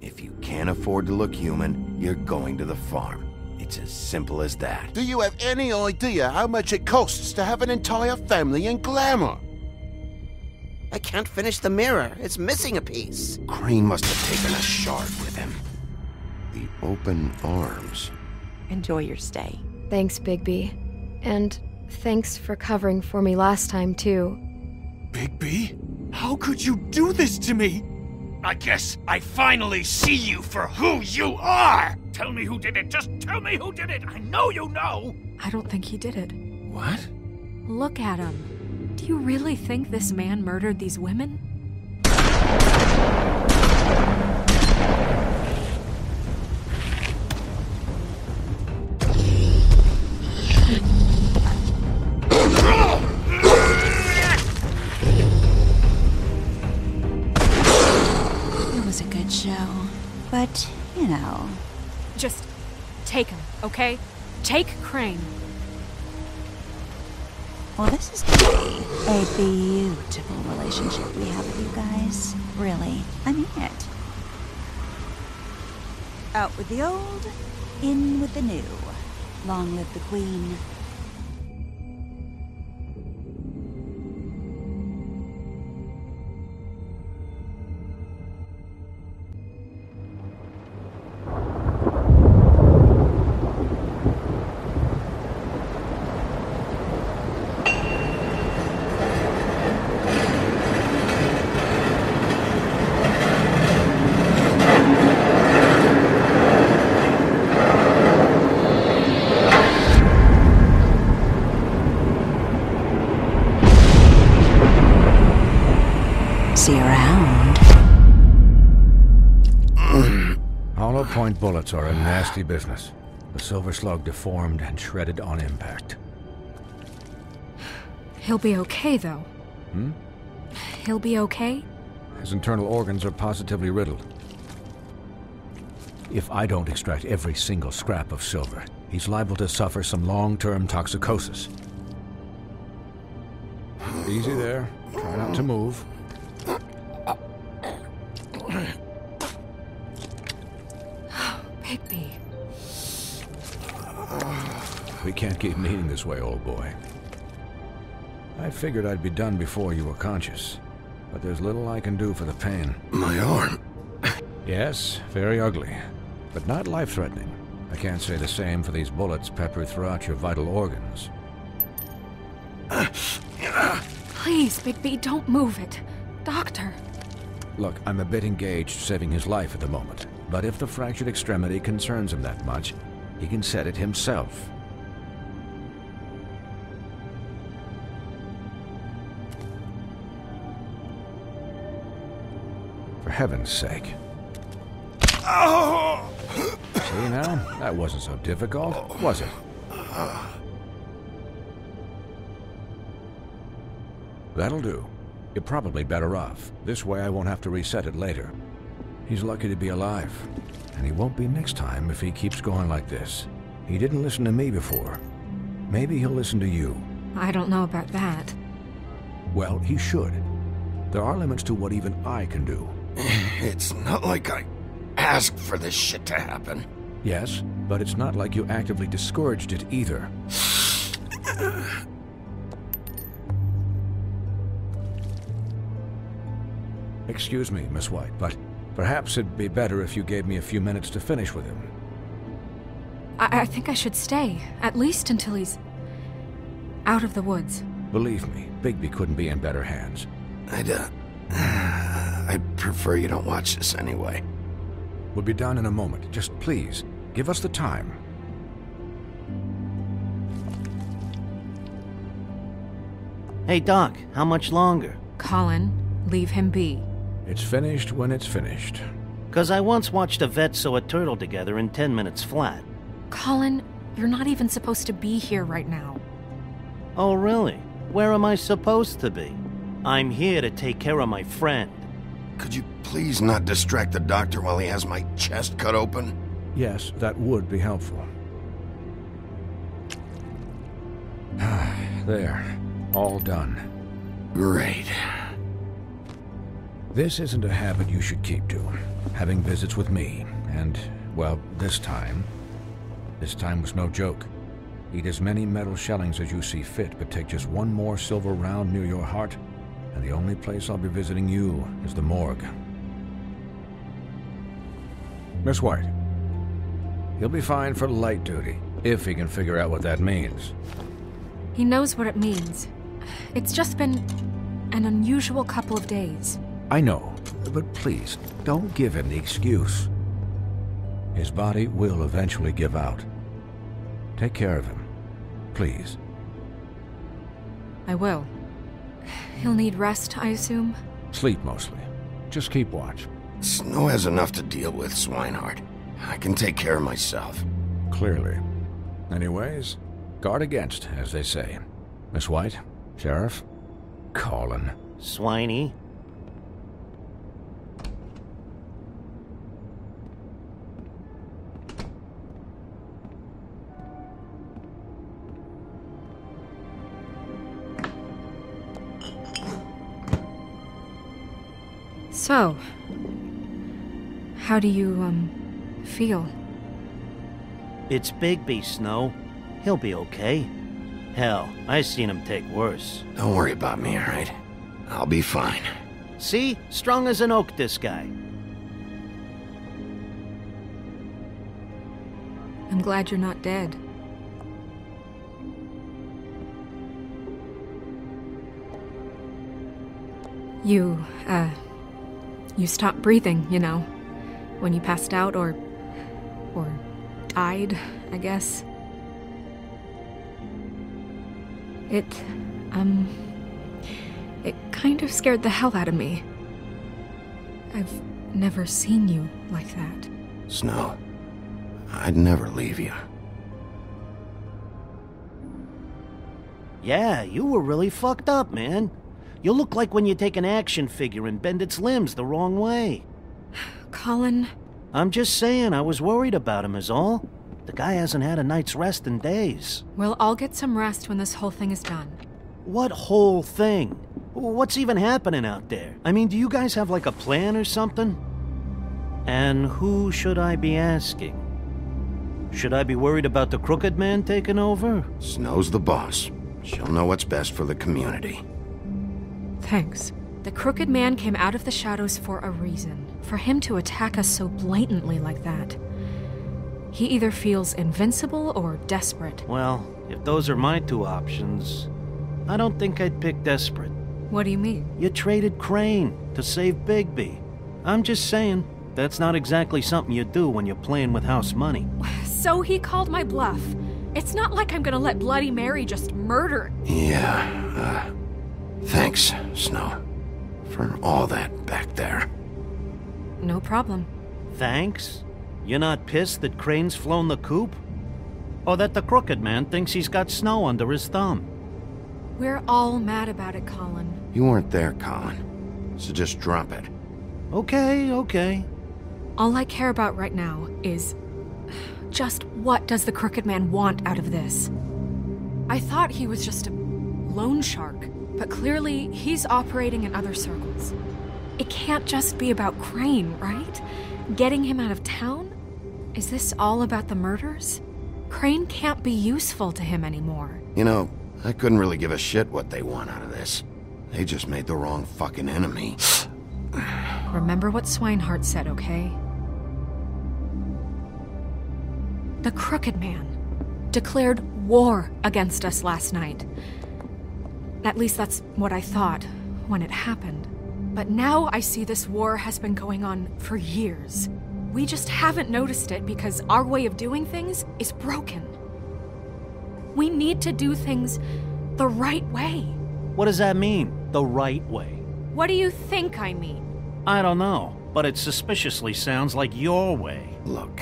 If you can't afford to look human, you're going to the farm. It's as simple as that. Do you have any idea how much it costs to have an entire family in glamour? I can't finish the mirror. It's missing a piece. Crane must have taken a shard with him. The open arms. Enjoy your stay. Thanks, Bigby. And thanks for covering for me last time, too. Bigby? How could you do this to me? I guess I finally see you for who you are! Tell me who did it! Just tell me who did it! I know you know! I don't think he did it. What? Look at him. Do you really think this man murdered these women? It was a good show, but, you know... Just take him, okay? Take Crane. Well, this is gonna be a beautiful relationship we have with you guys. Really, I mean it. Out with the old, in with the new. Long live the Queen. See you around. Hollow point bullets are a nasty business. The silver slug deformed and shredded on impact. He'll be okay, though. Hmm? He'll be okay? His internal organs are positively riddled. If I don't extract every single scrap of silver, he's liable to suffer some long-term toxicosis. Easy there. Try not to move. Bigby. We can't keep meeting this way, old boy. I figured I'd be done before you were conscious, but there's little I can do for the pain. My arm. Yes, very ugly, but not life-threatening. I can't say the same for these bullets peppered throughout your vital organs. Please, Bigby, don't move it. Doctor. Look, I'm a bit engaged saving his life at the moment, but if the fractured extremity concerns him that much, he can set it himself. For heaven's sake. Oh! See now? That wasn't so difficult, was it? That'll do. You're probably better off. This way I won't have to reset it later. He's lucky to be alive. And he won't be next time if he keeps going like this. He didn't listen to me before. Maybe he'll listen to you. I don't know about that. Well, he should. There are limits to what even I can do. It's not like I asked for this shit to happen. Yes, but it's not like you actively discouraged it either. Excuse me, Miss White, but perhaps it'd be better if you gave me a few minutes to finish with him. I think I should stay, at least until he's out of the woods. Believe me, Bigby couldn't be in better hands. I'd prefer you don't watch this anyway. We'll be done in a moment. Just please, give us the time. Hey, Doc, how much longer? Colin, leave him be. It's finished when it's finished. 'Cause I once watched a vet sew a turtle together in 10 minutes flat. Colin, you're not even supposed to be here right now. Oh, really? Where am I supposed to be? I'm here to take care of my friend. Could you please not distract the doctor while he has my chest cut open? Yes, that would be helpful. There. All done. Great. This isn't a habit you should keep to. Having visits with me, and, well, this time was no joke. Eat as many metal shellings as you see fit, but take just one more silver round near your heart, and the only place I'll be visiting you is the morgue. Miss White. He'll be fine for light duty, if he can figure out what that means. He knows what it means. It's just been an unusual couple of days. I know, but please, don't give him the excuse. His body will eventually give out. Take care of him, please. I will. He'll need rest, I assume? Sleep mostly. Just keep watch. Snow has enough to deal with, Swinehart. I can take care of myself. Clearly. Anyways, guard against, as they say. Miss White, Sheriff, Colin. Swiney. So, how do you, feel? It's Bigby, Snow. He'll be okay. Hell, I seen him take worse. Don't worry about me, alright? I'll be fine. See? Strong as an oak, this guy. I'm glad you're not dead. You stopped breathing, you know, when you passed out or died, I guess. It kind of scared the hell out of me. I've never seen you like that. Snow, I'd never leave you. Yeah, you were really fucked up, man. You look like when you take an action figure and bend its limbs the wrong way. Colin... I'm just saying, I was worried about him is all. The guy hasn't had a night's rest in days. Well, I'll get some rest when this whole thing is done. What whole thing? What's even happening out there? I mean, do you guys have like a plan or something? And who should I be asking? Should I be worried about the Crooked Man taking over? Snow's the boss. She'll know what's best for the community. Thanks. The Crooked Man came out of the shadows for a reason. For him to attack us so blatantly like that. He either feels invincible or desperate. Well, if those are my two options, I don't think I'd pick desperate. What do you mean? You traded Crane to save Bigby. I'm just saying, that's not exactly something you do when you're playing with house money. So he called my bluff. It's not like I'm gonna let Bloody Mary just murder... Yeah, thanks, Snow, for all that back there. No problem. Thanks? You're not pissed that Crane's flown the coop? Or that the Crooked Man thinks he's got Snow under his thumb? We're all mad about it, Colin. You weren't there, Colin, so just drop it. Okay. All I care about right now is... just what does the Crooked Man want out of this? I thought he was just a loan shark, but clearly he's operating in other circles. It can't just be about Crane, right? Getting him out of town? Is this all about the murders? Crane can't be useful to him anymore. You know, I couldn't really give a shit what they want out of this. They just made the wrong fucking enemy. Remember what Swinehart said, okay? The Crooked Man declared war against us last night. At least that's what I thought when it happened. But now I see this war has been going on for years. We just haven't noticed it because our way of doing things is broken. We need to do things the right way. What does that mean, the right way? What do you think I mean? I don't know, but it suspiciously sounds like your way. Look,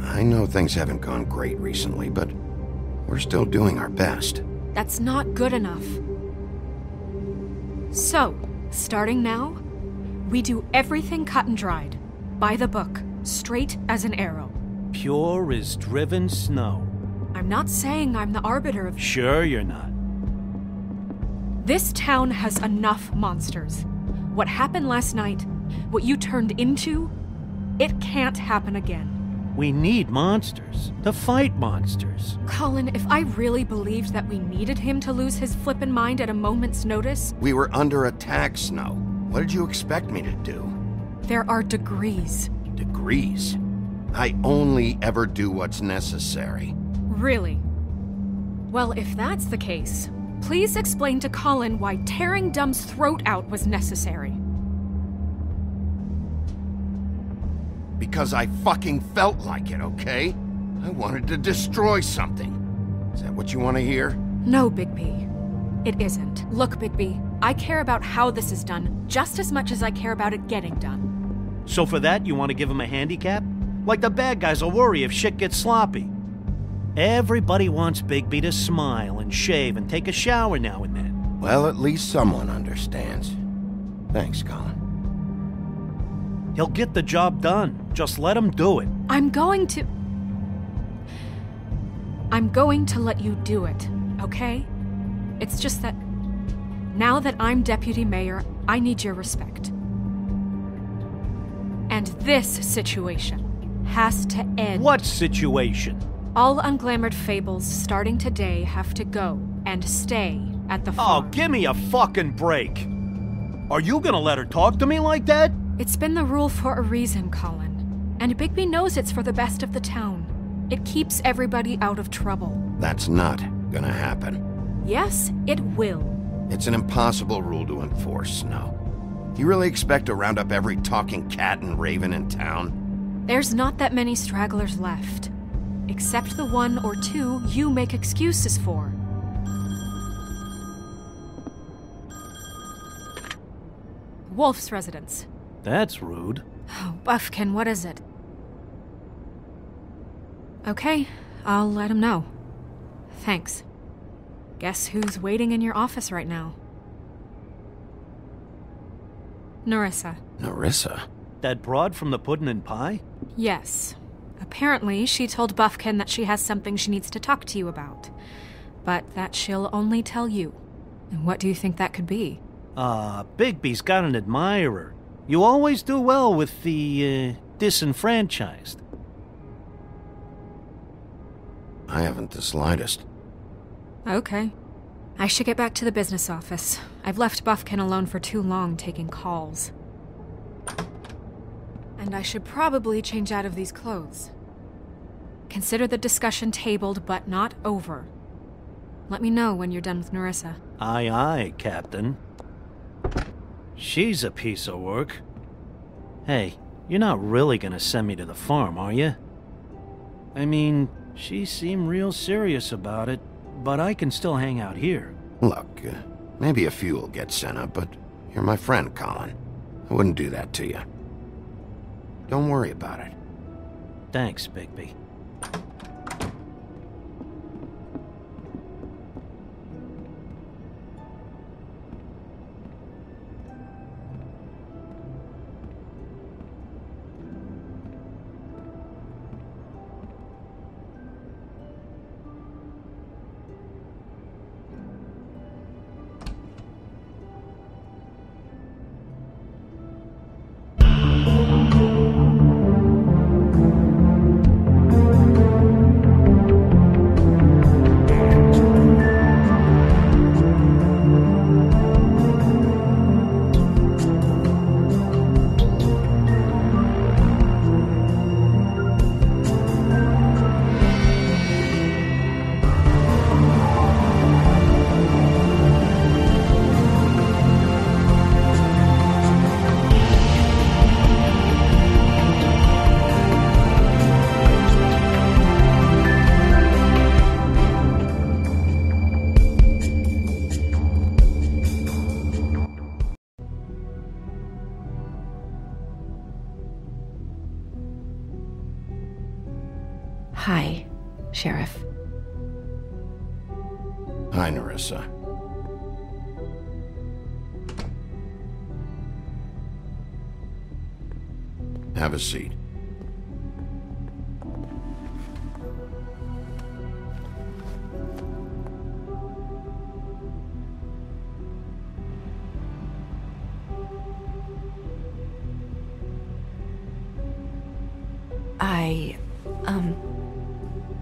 I know things haven't gone great recently, but we're still doing our best. That's not good enough. So, starting now, we do everything cut and dried. By the book, straight as an arrow. Pure as driven snow. I'm not saying I'm the arbiter of... Sure you're not. This town has enough monsters. What happened last night, what you turned into, it can't happen again. We need monsters to fight monsters. Colin, if I really believed that we needed him to lose his flippin' mind at a moment's notice... We were under attack, Snow. What did you expect me to do? There are degrees. Degrees? I only ever do what's necessary. Really? Well, if that's the case, please explain to Colin why tearing Dumb's throat out was necessary. Because I fucking felt like it, okay? I wanted to destroy something. Is that what you want to hear? No, Bigby. It isn't. Look, Bigby, I care about how this is done just as much as I care about it getting done. So for that, you want to give him a handicap? Like the bad guys will worry if shit gets sloppy. Everybody wants Bigby to smile and shave and take a shower now and then. Well, at least someone understands. Thanks, Colin. He'll get the job done. Just let him do it. I'm going to let you do it, okay? It's just that now that I'm deputy mayor, I need your respect. And this situation has to end. What situation? All unglamored fables starting today have to go and stay at the farm. Oh, give me a fucking break. Are you gonna let her talk to me like that? It's been the rule for a reason, Colin. And Bigby knows it's for the best of the town. It keeps everybody out of trouble. That's not gonna happen. Yes, it will. It's an impossible rule to enforce, Snow. You really expect to round up every talking cat and raven in town? There's not that many stragglers left. Except the one or two you make excuses for. Wolf's residence. That's rude. Oh, Buffkin, what is it? Okay, I'll let him know. Thanks. Guess who's waiting in your office right now? Nerissa. Nerissa? That broad from the puddin' and pie? Yes. Apparently, she told Buffkin that she has something she needs to talk to you about. But that she'll only tell you. And what do you think that could be? Bigby's got an admirer. You always do well with the, disenfranchised. I haven't the slightest. Okay. I should get back to the business office. I've left Buffkin alone for too long taking calls. And I should probably change out of these clothes. Consider the discussion tabled, but not over. Let me know when you're done with Nerissa. Aye, aye, Captain. She's a piece of work. Hey, you're not really gonna send me to the farm, are you? I mean, she seemed real serious about it, but I can still hang out here. Look, maybe a few will get sent up, but you're my friend, Colin. I wouldn't do that to you. Don't worry about it. Thanks, Bigby. Hi, Sheriff. Hi, Nerissa. Have a seat.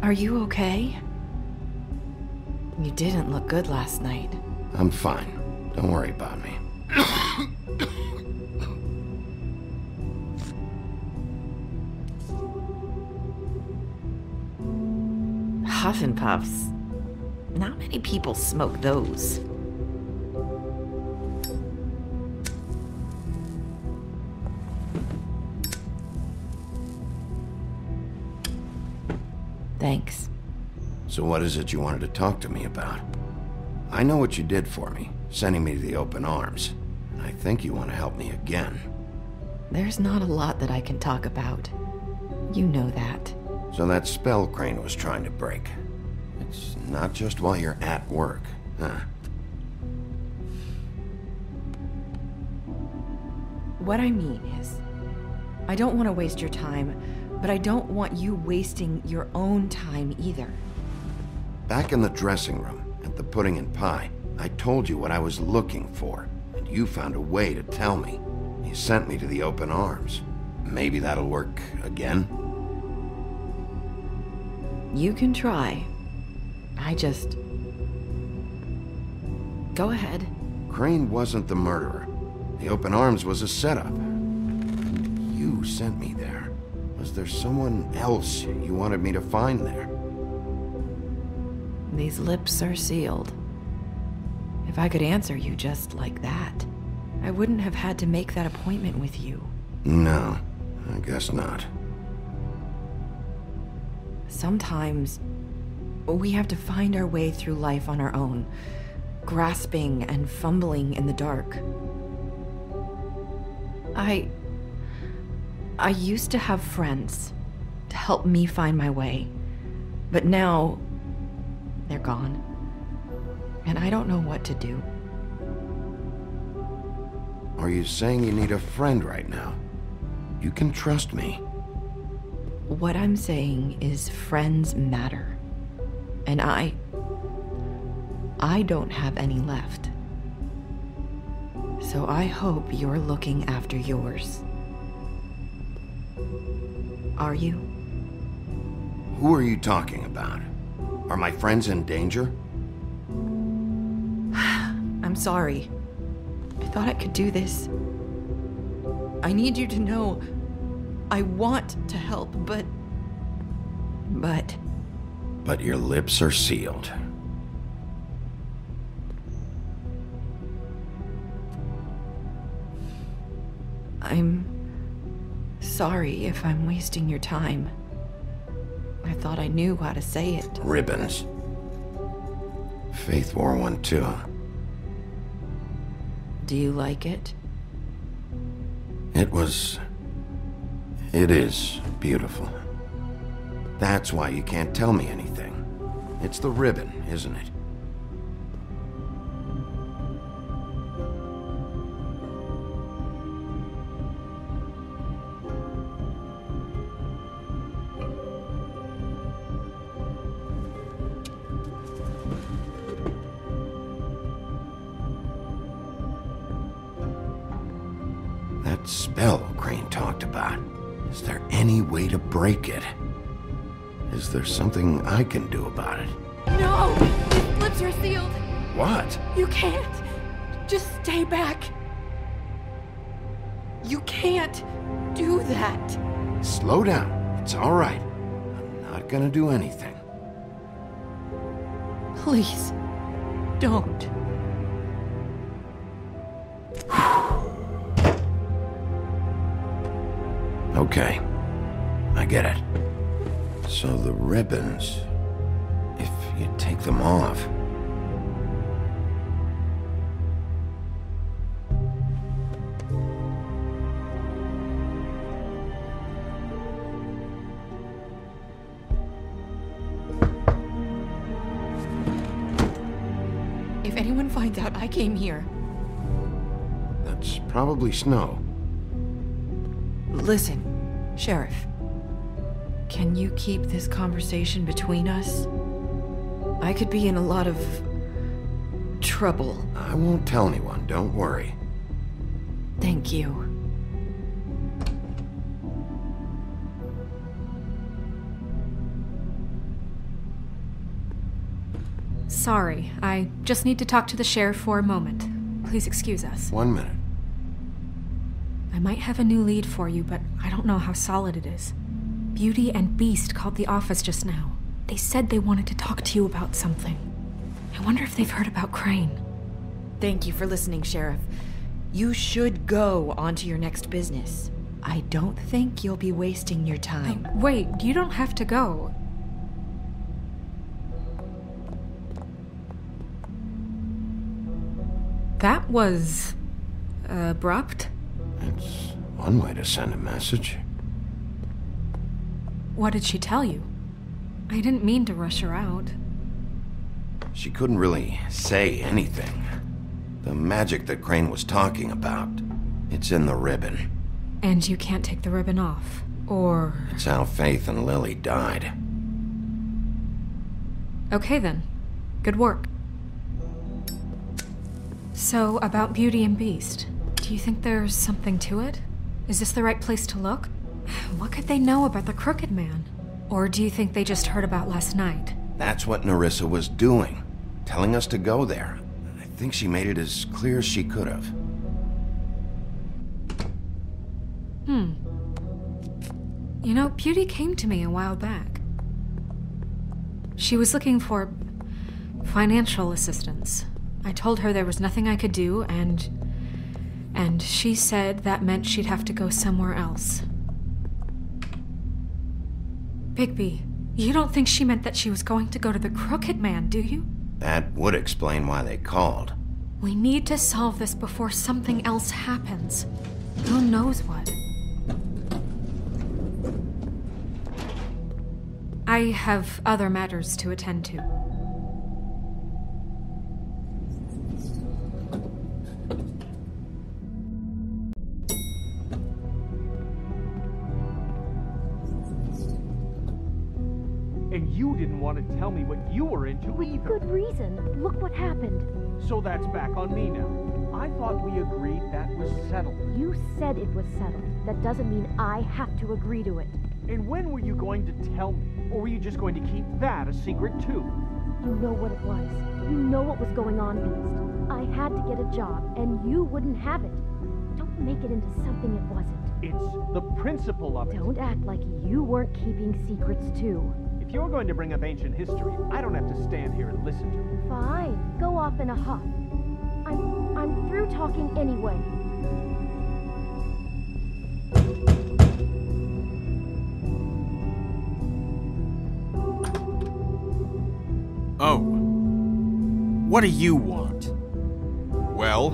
Are you okay? You didn't look good last night. I'm fine. Don't worry about me. Huff and Puffs. Not many people smoke those. Thanks. So what is it you wanted to talk to me about? I know what you did for me, sending me to the open arms. And I think you want to help me again. There's not a lot that I can talk about. You know that. So that spell Crane was trying to break. It's not just while you're at work, huh? What I mean is, I don't want to waste your time, but I don't want you wasting your own time either. Back in the dressing room, at the pudding and pie, I told you what I was looking for, and you found a way to tell me. You sent me to the open arms. Maybe that'll work again? You can try. Go ahead. Crane wasn't the murderer. The open arms was a setup. You sent me there. Was there someone else you wanted me to find there? These lips are sealed. If I could answer you just like that, I wouldn't have had to make that appointment with you. No, I guess not. Sometimes, we have to find our way through life on our own, grasping and fumbling in the dark. I used to have friends to help me find my way, but now they're gone, and I don't know what to do. Are you saying you need a friend right now? You can trust me. What I'm saying is friends matter, and I don't have any left. So I hope you're looking after yours. Are you? Who are you talking about? Are my friends in danger? I'm sorry. I thought I could do this. I need you to know I want to help, but... But your lips are sealed. I'm sorry if I'm wasting your time. I thought I knew how to say it. Ribbons. Faith wore one too. Do you like it? It is beautiful. That's why you can't tell me anything. It's the ribbon, isn't it? That spell Crane talked about. Is there any way to break it? Is there something I can do about it? No! His lips are sealed. What? You can't. Just stay back. You can't do that. Slow down. It's all right. I'm not gonna do anything. Please, don't. Okay. I get it. So the ribbons, if you take them off... someone finds out I came here... That's probably Snow. Listen, Sheriff. Can you keep this conversation between us? I could be in a lot of... trouble. I won't tell anyone, don't worry. Thank you. Sorry, I just need to talk to the sheriff for a moment. Please excuse us. 1 minute. I might have a new lead for you, but I don't know how solid it is. Beauty and Beast called the office just now. They said they wanted to talk to you about something. I wonder if they've heard about Crane. Thank you for listening, Sheriff. You should go on to your next business. I don't think you'll be wasting your time. Wait, you don't have to go. That was... abrupt? It's one way to send a message. What did she tell you? I didn't mean to rush her out. She couldn't really say anything. The magic that Crane was talking about, it's in the ribbon. And you can't take the ribbon off, or... It's how Faith and Lily died. Okay then. Good work. So, about Beauty and Beast, do you think there's something to it? Is this the right place to look? What could they know about the Crooked Man? Or do you think they just heard about last night? That's what Nerissa was doing, telling us to go there. I think she made it as clear as she could have. You know, Beauty came to me a while back. She was looking for financial assistance. I told her there was nothing I could do, and she said that meant she'd have to go somewhere else. Bigby, you don't think she meant that she was going to go to the Crooked Man, do you? That would explain why they called. We need to solve this before something else happens. Who knows what? I have other matters to attend to. And you didn't want to tell me what you were into either. Good reason. Look what happened. So that's back on me now. I thought we agreed that was settled. You said it was settled. That doesn't mean I have to agree to it. And when were you going to tell me? Or were you just going to keep that a secret too? You know what it was. You know what was going on, Beast. I had to get a job, and you wouldn't have it. Don't make it into something it wasn't. It's the principle of it. Don't act like you weren't keeping secrets too. If you're going to bring up ancient history, I don't have to stand here and listen to it. Fine. Go off in a huff. I'm through talking anyway. Oh. What do you want? Well,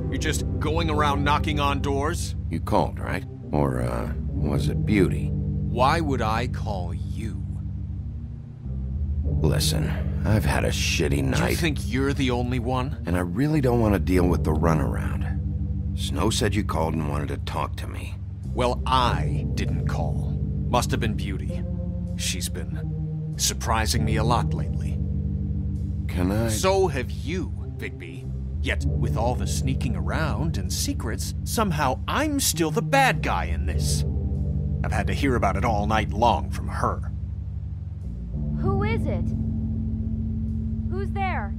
you're just going around knocking on doors? You called, right? Or, was it Beauty? Why would I call you? Listen, I've had a shitty night. Do you think you're the only one? And I really don't want to deal with the runaround. Snow said you called and wanted to talk to me. Well, I didn't call. Must have been Beauty. She's been surprising me a lot lately. Can I? So have you, Bigby. Yet, with all the sneaking around and secrets, somehow I'm still the bad guy in this. I've had to hear about it all night long from her. Who is it? Who's there?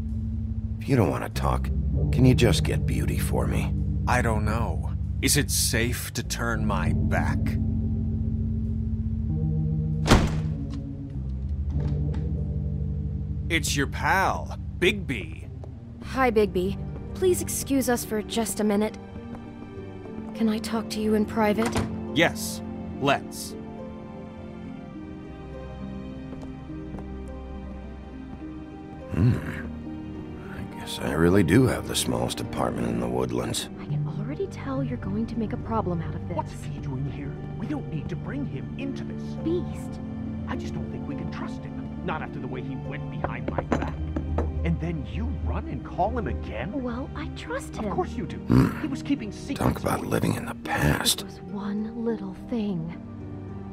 If you don't want to talk, can you just get Beauty for me? I don't know. Is it safe to turn my back? It's your pal, Bigby. Hi, Bigby. Please excuse us for just a minute. Can I talk to you in private? Yes, let's. I guess I really do have the smallest apartment in the Woodlands. I can already tell you're going to make a problem out of this. What's he doing here? We don't need to bring him into this. Beast. I just don't think we can trust him. Not after the way he went behind my back. and then you run and call him again? Well, I trust him. Of course you do. He was keeping secrets. Talk about living in the past. It was one little thing.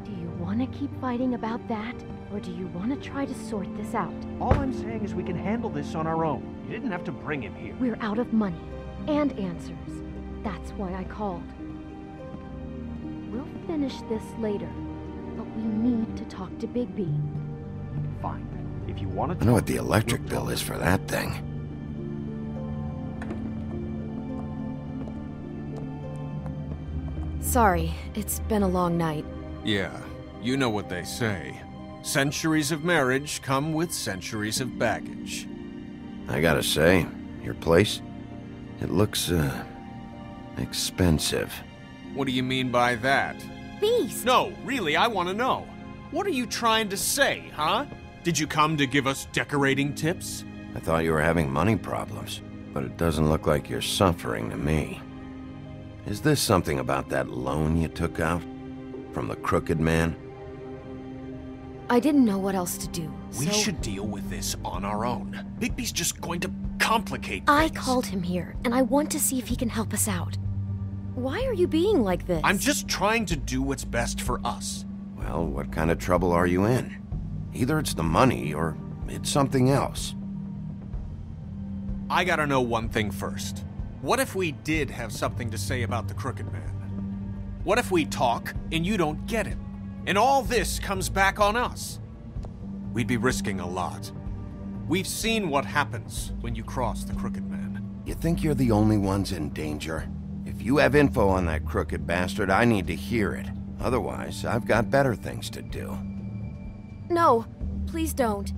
Do you want to keep fighting about that, or do you want to try to sort this out? All I'm saying is we can handle this on our own. You didn't have to bring him here. We're out of money and answers. That's why I called. We'll finish this later, but we need to talk to Bigby. Fine. If you want to I know what the electric bill is for that thing. Sorry, it's been a long night. Yeah, you know what they say. Centuries of marriage come with centuries of baggage. I gotta say, your place, it looks, expensive. What do you mean by that? Beast! No, really, I want to know. What are you trying to say, huh? Did you come to give us decorating tips? I thought you were having money problems, but it doesn't look like you're suffering to me. Is this something about that loan you took out? From the crooked man? I didn't know what else to do, We so should deal with this on our own. Bigby's just going to complicate I things. called him here, and I want to see if he can help us out. Why are you being like this? I'm just trying to do what's best for us. Well, what kind of trouble are you in? Either it's the money, or it's something else. I gotta know one thing first. What if we did have something to say about the Crooked Man? What if we talk, and you don't get him? And all this comes back on us? We'd be risking a lot. We've seen what happens when you cross the Crooked Man. You think you're the only ones in danger? If you have info on that crooked bastard, I need to hear it. Otherwise, I've got better things to do. No, please don't.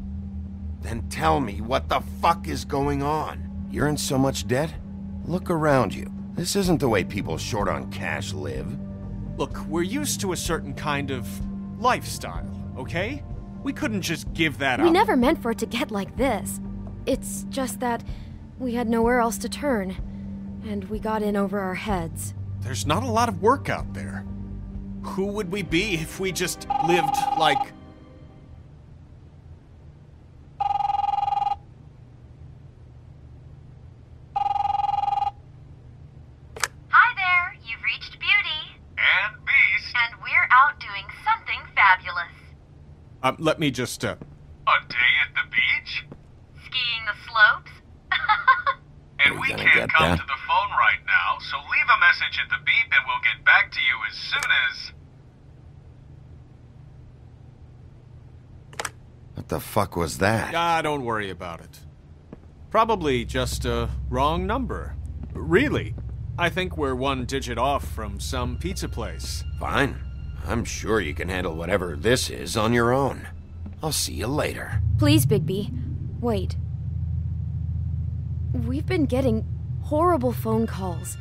Then tell me what the fuck is going on? You're in so much debt? Look around you. This isn't the way people short on cash live. Look, we're used to a certain kind of lifestyle, okay? We couldn't just give that up. We never meant for it to get like this. It's just that we had nowhere else to turn, and we got in over our heads. There's not a lot of work out there. Who would we be if we just lived like... Hi there, you've reached Beauty. And Beast. And we're out doing something fabulous. Let me just, A day at the beach? Skiing the slopes? And we can't come to the phone right now, so leave a message at the beep and we'll get back to you as soon as... What the fuck was that? Ah, don't worry about it. Probably just a wrong number. Really, I think we're one digit off from some pizza place. Fine. I'm sure you can handle whatever this is on your own. I'll see you later. Please, Bigby. Wait. We've been getting horrible phone calls.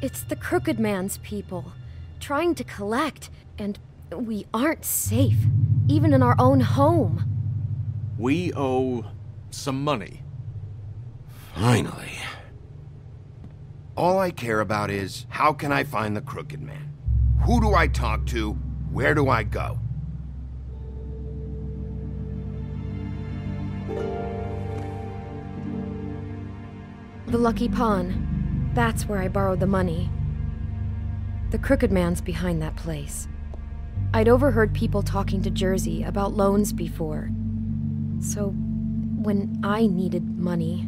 It's the Crooked Man's people, trying to collect, and we aren't safe, even in our own home. We owe some money. Finally. All I care about is, how can I find the Crooked Man? Who do I talk to? Where do I go? The Lucky Pawn. That's where I borrowed the money. The Crooked Man's behind that place. I'd overheard people talking to Jersey about loans before. So, when I needed money,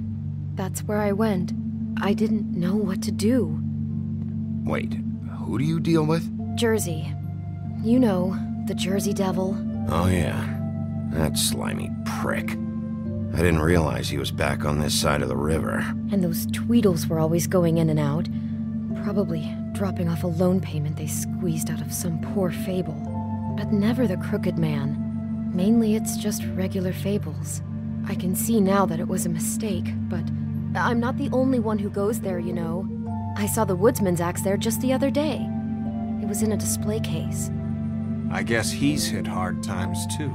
that's where I went. I didn't know what to do. Wait, who do you deal with? Jersey. You know, the Jersey Devil. Oh yeah, that slimy prick. I didn't realize he was back on this side of the river. And those Tweedles were always going in and out. Probably dropping off a loan payment they squeezed out of some poor fable. But never the Crooked Man. Mainly it's just regular fables. I can see now that it was a mistake, but I'm not the only one who goes there, you know. I saw the Woodsman's axe there just the other day. It was in a display case. I guess he's hit hard times too.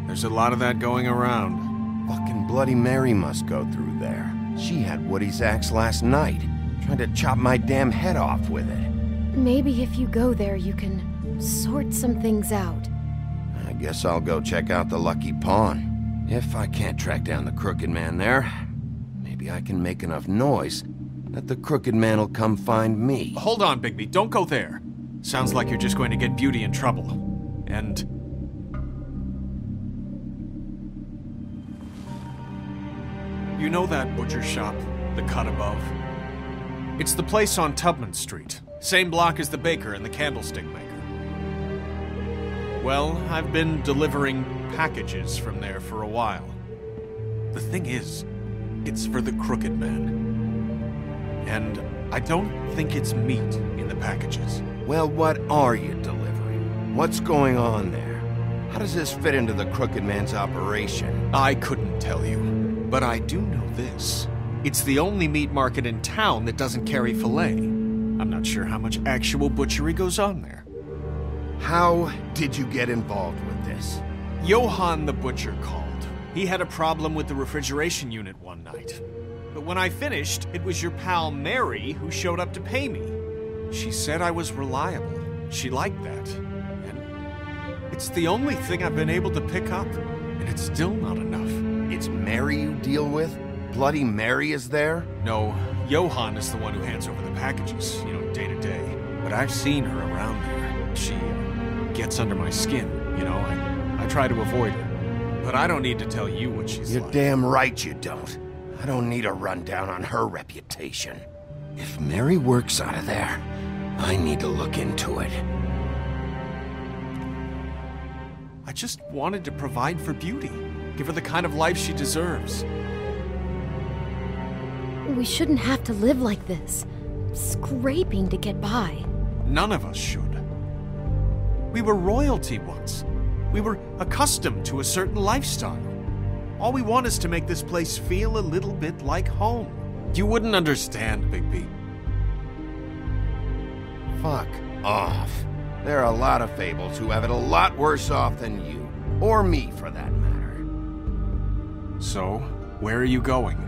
There's a lot of that going around. Fucking Bloody Mary must go through there. She had Woody's axe last night, trying to chop my damn head off with it. Maybe if you go there, you can sort some things out. I guess I'll go check out the Lucky Pawn. If I can't track down the Crooked Man there, maybe I can make enough noise that the Crooked Man will come find me. Hold on, Bigby. Don't go there. Sounds like you're just going to get Beauty in trouble. And... you know that butcher shop? The cut above? It's the place on Tubman Street. Same block as the baker and the candlestick maker. Well, I've been delivering packages from there for a while. The thing is, it's for the Crooked Man. And I don't think it's meat in the packages. Well, what are you delivering? What's going on there? How does this fit into the Crooked Man's operation? I couldn't tell you, but I do know this. It's the only meat market in town that doesn't carry filet. I'm not sure how much actual butchery goes on there. How did you get involved with this? Johann the butcher called. He had a problem with the refrigeration unit one night. But when I finished, it was your pal Mary who showed up to pay me. She said I was reliable. She liked that. And it's the only thing I've been able to pick up, and it's still not enough. It's Mary you deal with? Bloody Mary is there? No, Johann is the one who hands over the packages, day to day. But I've seen her around there. She gets under my skin, I try to avoid her. But I don't need to tell you what she's like. You're damn right you don't. I don't need a rundown on her reputation. If Mary works out of there, I need to look into it. I just wanted to provide for Beauty. Give her the kind of life she deserves. We shouldn't have to live like this, scraping to get by. None of us should. We were royalty once. We were accustomed to a certain lifestyle. All we want is to make this place feel a little bit like home. You wouldn't understand, Bigby. Fuck off. There are a lot of fables who have it a lot worse off than you. Or me, for that matter. So, where are you going?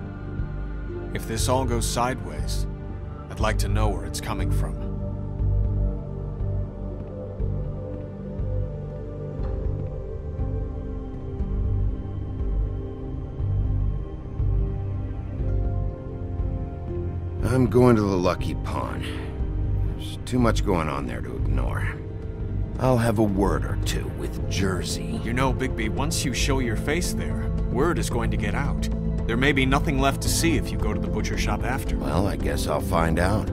If this all goes sideways, I'd like to know where it's coming from. I'm going to the Lucky Pawn. There's too much going on there to ignore. I'll have a word or two with Jersey. You know, Bigby, once you show your face there, word is going to get out. There may be nothing left to see if you go to the butcher shop after. Well, I guess I'll find out.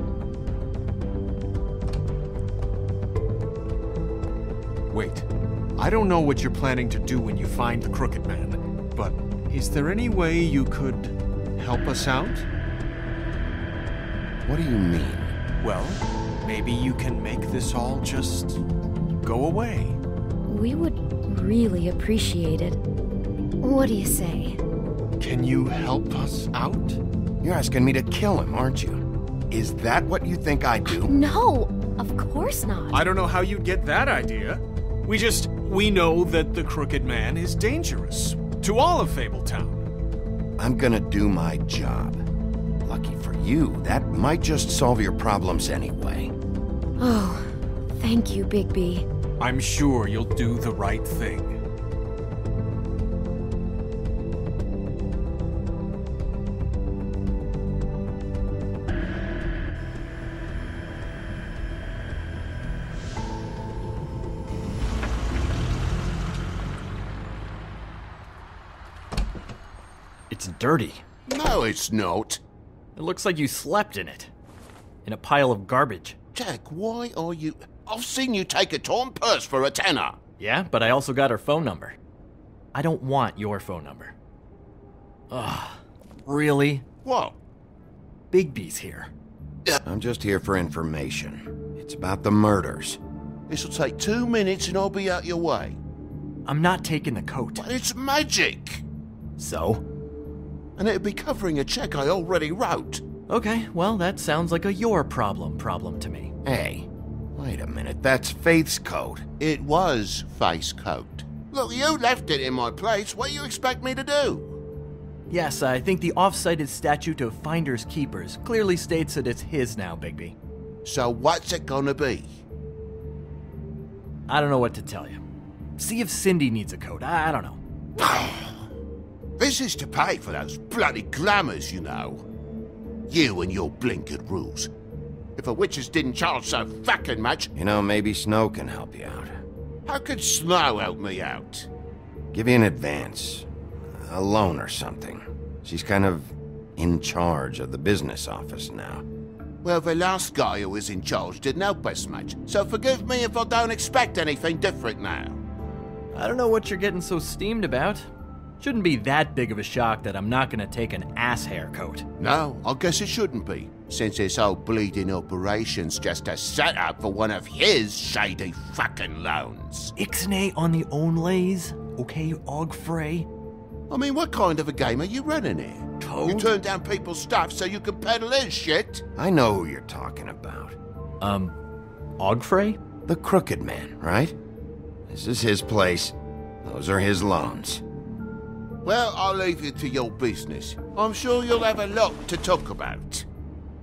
Wait. I don't know what you're planning to do when you find the Crooked Man, but is there any way you could help us out? What do you mean? Well, maybe you can make this all just go away. We would really appreciate it. What do you say? Can you help us out? You're asking me to kill him, aren't you? Is that what you think I do? No, of course not. I don't know how you'd get that idea. We know that the Crooked Man is dangerous. To all of Fabletown. I'm gonna do my job. Lucky for you, that might just solve your problems anyway. Oh, thank you, Bigby. I'm sure you'll do the right thing. It's dirty. No, it's not. It looks like you slept in it. In a pile of garbage. Jack, why are you... I've seen you take a torn purse for a tenner. Yeah, but I also got her phone number. I don't want your phone number. Ugh. Really? What? Bigby's here. I'm just here for information. It's about the murders. This'll take 2 minutes and I'll be out your way. I'm not taking the coat. But it's magic! So? And it'd be covering a check I already wrote. Okay, well, that sounds like a your problem to me. Hey, wait a minute, that's Faith's coat. It was Faith's coat. Look, you left it in my place. What do you expect me to do? Yes, I think the off-cited statute of Finders Keepers clearly states that it's his now, Bigby. So what's it gonna be? I don't know what to tell you. See if Cindy needs a coat. I don't know. This is to pay for those bloody glamours, you know. You and your blinkered rules. If a witches didn't charge so fucking much... You know, maybe Snow can help you out. How could Snow help me out? Give you an advance. A loan or something. She's kind of in charge of the business office now. Well, the last guy who was in charge didn't help us much, so forgive me if I don't expect anything different now. I don't know what you're getting so steamed about. Shouldn't be that big of a shock that I'm not gonna take an ass haircut. No, I guess it shouldn't be, since this whole bleeding operation's just a setup for one of his shady fucking loans. Ixnay on the onlays, okay, Og Frey? I mean, what kind of a game are you running here? Toad? You turn down people's stuff so you can peddle his shit? I know who you're talking about. Og Frey? The Crooked Man, right? This is his place. Those are his loans. Well, I'll leave you to your business. I'm sure you'll have a lot to talk about.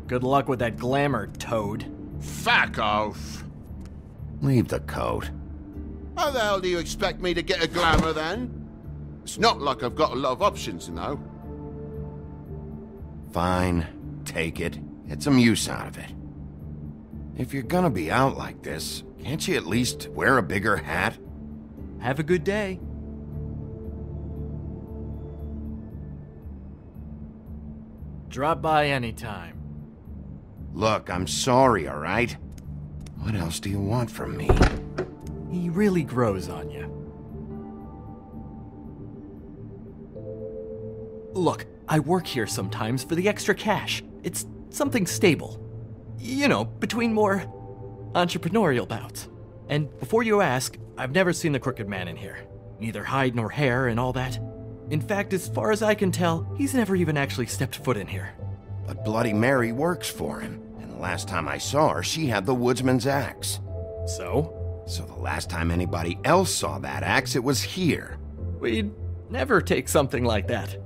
Good luck with that glamour, Toad. Fuck off. Leave the coat. How the hell do you expect me to get a glamour then? It's not like I've got a lot of options, you know. Fine. Take it. Get some use out of it. If you're gonna be out like this, can't you at least wear a bigger hat? Have a good day. Drop by anytime. Look, I'm sorry, all right? What else do you want from me? He really grows on you. Look, I work here sometimes for the extra cash. It's something stable. You know, between more entrepreneurial bouts. And before you ask, I've never seen the Crooked Man in here. Neither hide nor hair and all that. In fact, as far as I can tell, he's never even actually stepped foot in here. But Bloody Mary works for him. And the last time I saw her, she had the woodsman's axe. So? So the last time anybody else saw that axe, it was here. We'd never take something like that.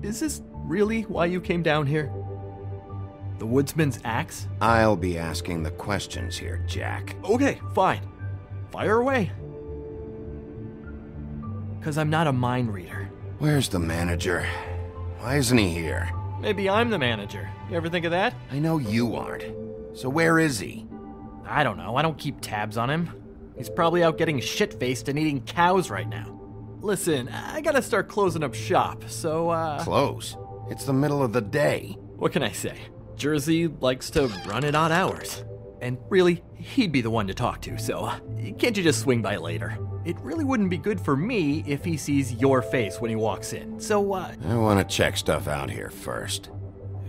Is this really why you came down here? The woodsman's axe? I'll be asking the questions here, Jack. Okay, fine. Fire away. 'Cause I'm not a mind reader. Where's the manager? Why isn't he here? Maybe I'm the manager. You ever think of that? I know you aren't. So where is he? I don't know. I don't keep tabs on him. He's probably out getting shit-faced and eating cows right now. Listen, I gotta start closing up shop, so, Close? It's the middle of the day. What can I say? Jersey likes to run at odd hours. And really, he'd be the one to talk to, so can't you just swing by later? It really wouldn't be good for me if he sees your face when he walks in, so, I want to check stuff out here first.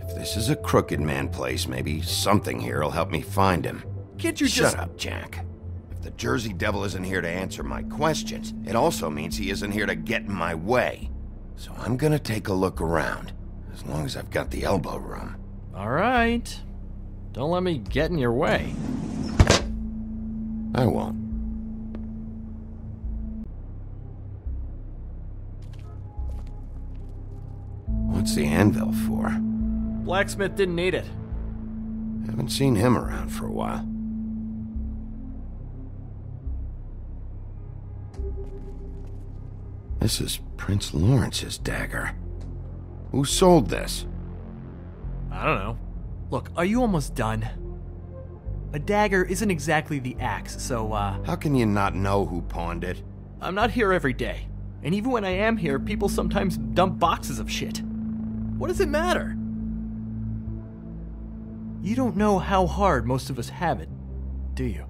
If this is a Crooked Man place, maybe something here will help me find him. Can't you Shut up, Jack. If the Jersey Devil isn't here to answer my questions, it also means he isn't here to get in my way. So I'm gonna take a look around, as long as I've got the elbow room. Alright. Don't let me get in your way. I won't. What's the anvil for? Blacksmith didn't need it. Haven't seen him around for a while. This is Prince Lawrence's dagger. Who sold this? I don't know. Look, are you almost done? A dagger isn't exactly the axe, so, How can you not know who pawned it? I'm not here every day. And even when I am here, people sometimes dump boxes of shit. What does it matter? You don't know how hard most of us have it, do you?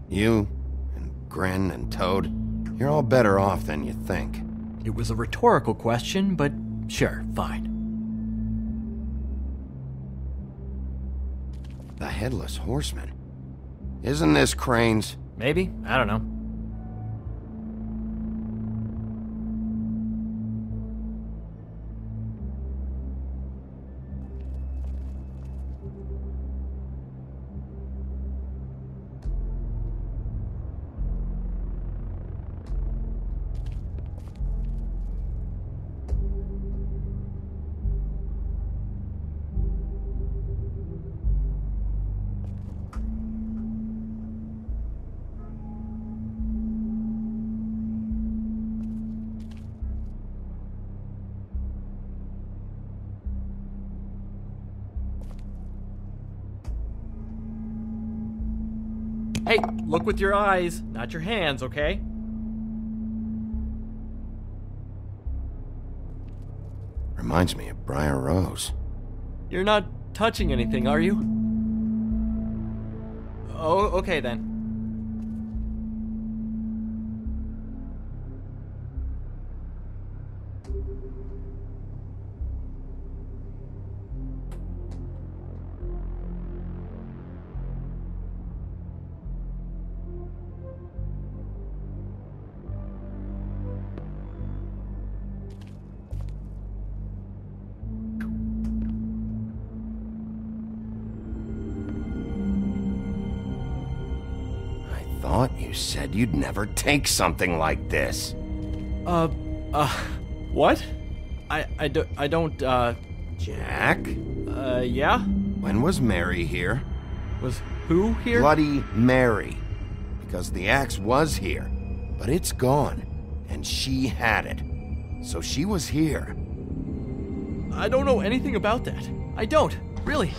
You, and Grin, and Toad, you're all better off than you think. It was a rhetorical question, but sure, fine. The Headless Horseman. Isn't this Crane's? Maybe, I don't know. Hey, look with your eyes, not your hands, okay? Reminds me of Briar Rose. You're not touching anything, are you? Oh, okay then. Thought you said you'd never take something like this. What? I don't, Jack? Yeah? When was Mary here? Was who here? Bloody Mary. Because the axe was here, but it's gone, and she had it. So she was here. I don't know anything about that. I don't, really.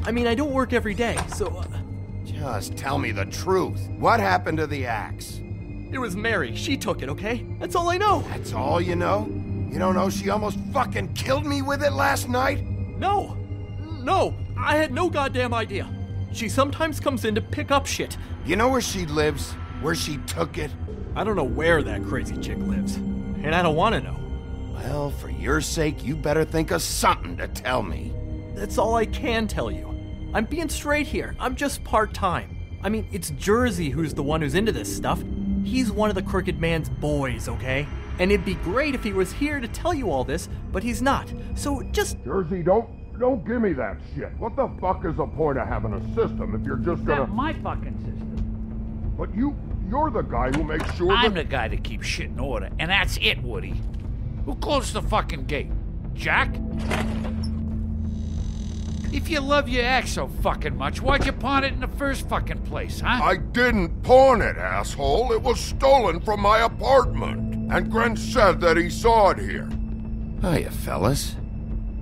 I mean, I don't work every day, so... Just tell me the truth. What happened to the axe? It was Mary. She took it, okay? That's all I know. That's all you know? You don't know she almost fucking killed me with it last night? No! No! I had no goddamn idea. She sometimes comes in to pick up shit. You know where she lives? Where she took it? I don't know where that crazy chick lives. And I don't want to know. Well, for your sake, you better think of something to tell me. That's all I can tell you. I'm being straight here. I'm just part-time. I mean, it's Jersey who's the one who's into this stuff. He's one of the Crooked Man's boys, okay? And it'd be great if he was here to tell you all this, but he's not. So just... Jersey, don't give me that shit. What the fuck is the point of having a system if you're just gonna... That's my fucking system. But you're the guy who makes sure I'm the guy that keeps shit in order, and that's it, Woody. Who closed the fucking gate? Jack? If you love your axe so fucking much, why'd you pawn it in the first fucking place, huh? I didn't pawn it, asshole. It was stolen from my apartment. And Gren said that he saw it here. Hiya, fellas.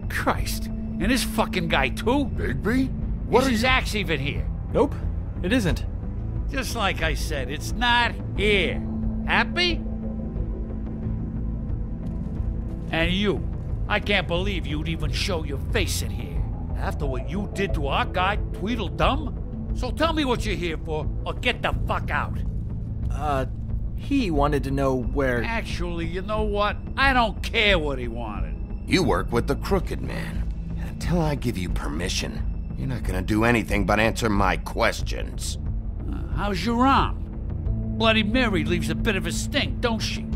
Christ. And this fucking guy, too? Bigby? Is his axe even here? Nope, it isn't. Just like I said, it's not here. Happy? And you. I can't believe you'd even show your face in here. After what you did to our guy, Tweedledum? So tell me what you're here for, or get the fuck out. He wanted to know where... Actually, you know what? I don't care what he wanted. You work with the Crooked Man. And until I give you permission, you're not gonna do anything but answer my questions. How's your arm? Bloody Mary leaves a bit of a stink, don't she?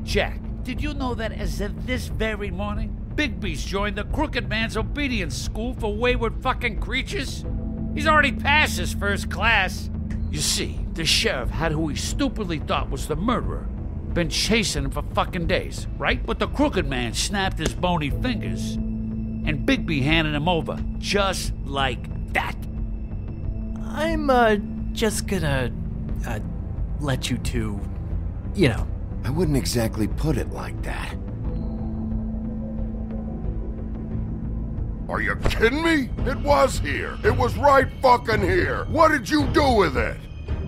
Jack, did you know that as of this very morning, Bigby's joined the Crooked Man's obedience school for wayward fucking creatures? He's already passed his first class. You see, the sheriff had who he stupidly thought was the murderer. Been chasing him for fucking days, right? But the Crooked Man snapped his bony fingers. And Bigby handed him over, just like that. I'm, just gonna, let you two, you know. I wouldn't exactly put it like that. Are you kidding me? It was here. It was right fucking here. What did you do with it?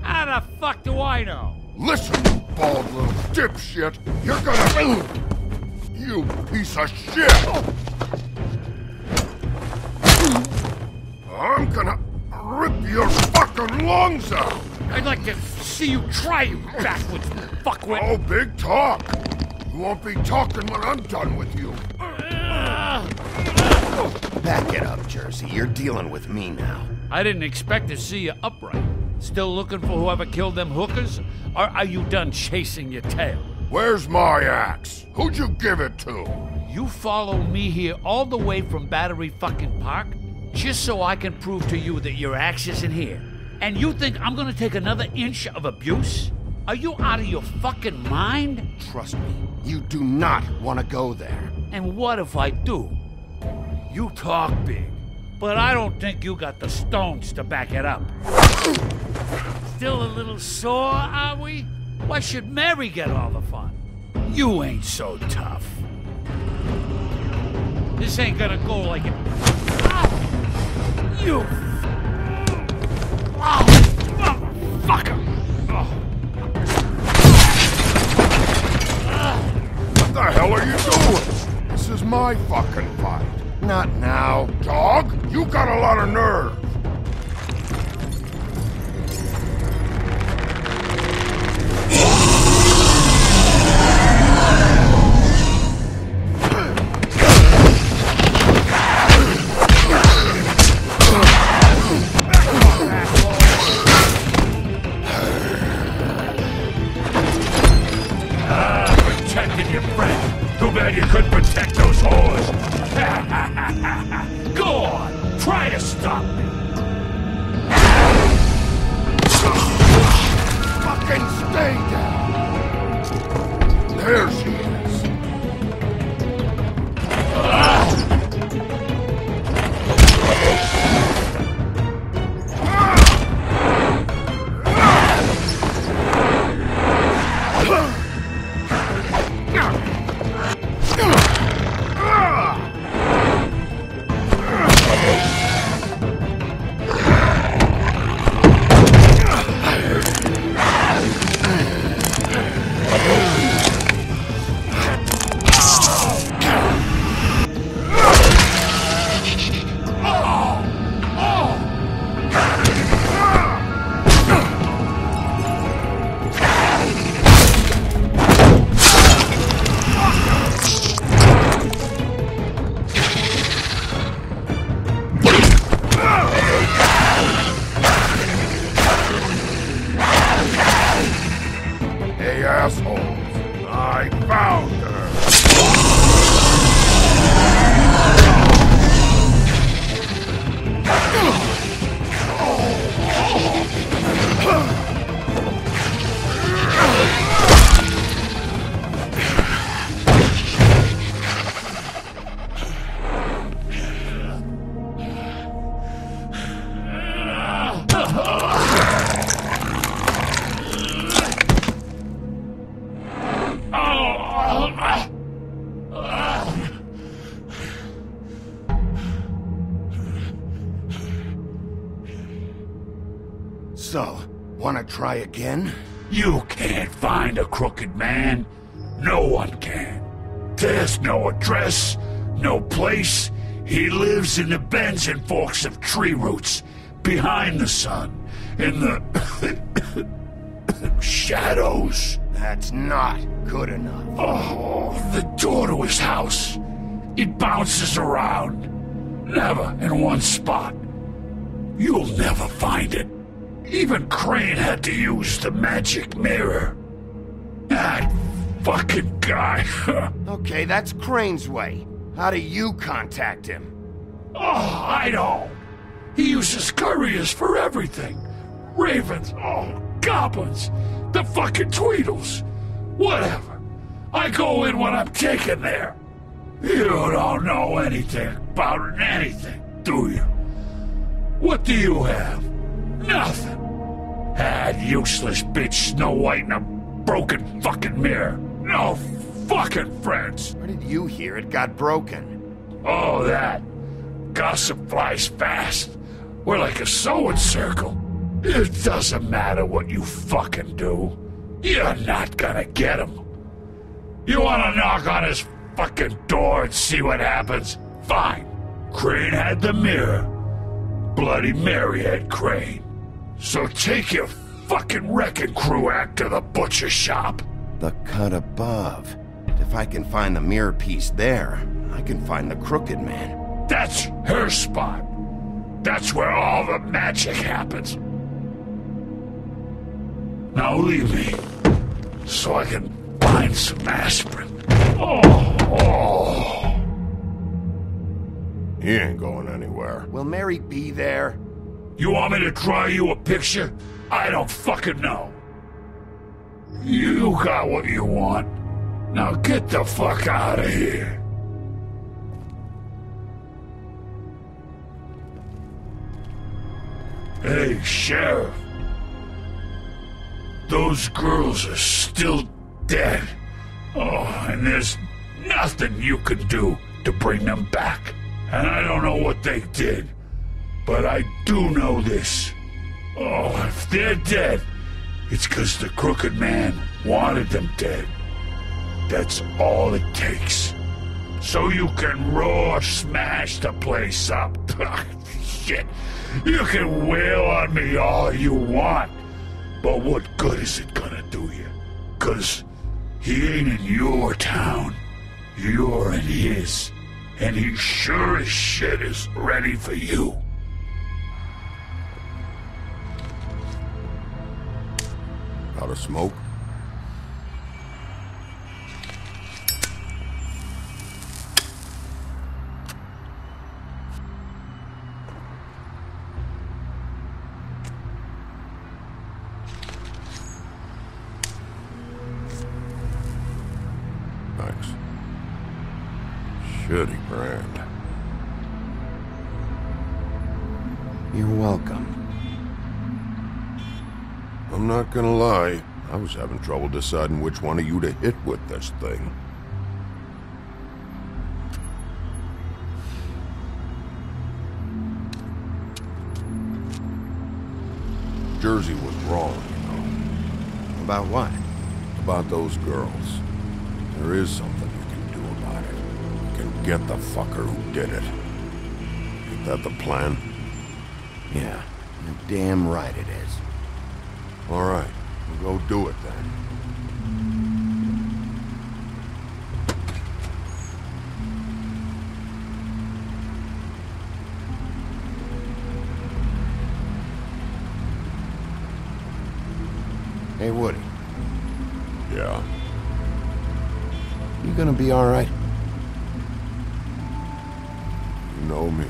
How the fuck do I know? Listen, you bald little dipshit. You're gonna... You piece of shit! I'm gonna rip your fucking lungs out! I'd like to see you try, you backwards fuckwit! Oh, big talk! You won't be talking when I'm done with you. Back it up, Jersey. You're dealing with me now. I didn't expect to see you upright. Still looking for whoever killed them hookers? Or are you done chasing your tail? Where's my axe? Who'd you give it to? You follow me here all the way from Battery fucking Park just so I can prove to you that your axe isn't here. And you think I'm gonna take another inch of abuse? Are you out of your fucking mind? Trust me, you do not want to go there. And what if I do? You talk big, but I don't think you got the stones to back it up. Still a little sore, are we? Why should Mary get all the fun? You ain't so tough. This ain't gonna go like it. You! motherfucker! What the hell are you doing? This is my fucking fight. Not now. Dog, you got a lot of nerve. Protecting your friend. Too bad you couldn't protect those whores. Go on, try to stop me. Fucking stay down. There she is. Hey, assholes. I found her. So, wanna try again? You can't find a crooked man. No one can. There's no address, no place. He lives in the bends and forks of tree roots, behind the sun, in the shadows. That's not good enough. Oh, the door to his house. It bounces around. Never in one spot. You'll never find it. Even Crane had to use the magic mirror. That fucking guy. Okay, that's Crane's way. How do you contact him? Oh, I don't. He uses couriers for everything. Ravens, goblins, the fucking Tweedles. Whatever. I go in when I'm taken there. You don't know anything about anything, do you? What do you have? Nothing. That useless bitch Snow White in a broken fucking mirror. No fucking friends. Where did you hear it got broken? Oh, that. Gossip flies fast. We're like a sewing circle. It doesn't matter what you fucking do. You're not gonna get him. You wanna knock on his fucking door and see what happens? Fine. Crane had the mirror. Bloody Mary had Crane. So take your fucking wrecking crew act to the butcher shop. The cut above. If I can find the mirror piece there, I can find the crooked man. That's her spot. That's where all the magic happens. Now leave me, so I can find some aspirin. He ain't going anywhere. Will Mary be there? You want me to draw you a picture? I don't fucking know. You got what you want. Now get the fuck out of here. Hey, Sheriff. Those girls are still dead. Oh, and there's nothing you can do to bring them back. And I don't know what they did, but I do know this. Oh, if they're dead, It's 'cause the Crooked Man wanted them dead. That's all it takes. So you can raw smash the place up. Shit. You can wail on me all you want, but what good is it gonna do you? 'Cause he ain't in your town. You're in his. And he sure as shit is ready for you. Out of smoke? Thanks. Shitty brand. You're welcome. I'm not gonna lie, I was having trouble deciding which one of you to hit with this thing. Jersey was wrong, you know. About what? About those girls. There is something you can do about it. You can get the fucker who did it. Ain't that the plan? Yeah, you're damn right it is. All right, we'll go do it then. Hey, Woody. Yeah? You gonna be all right? You know me.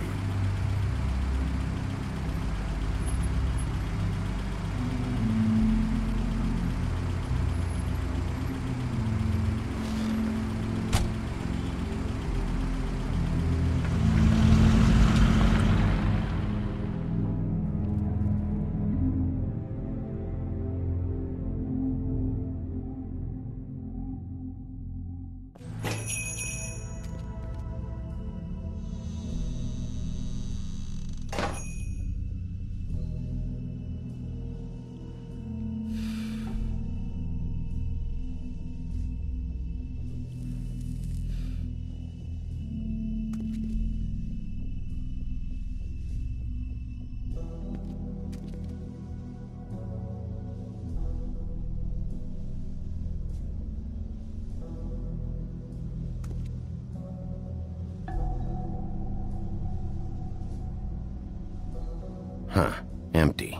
Huh. Empty.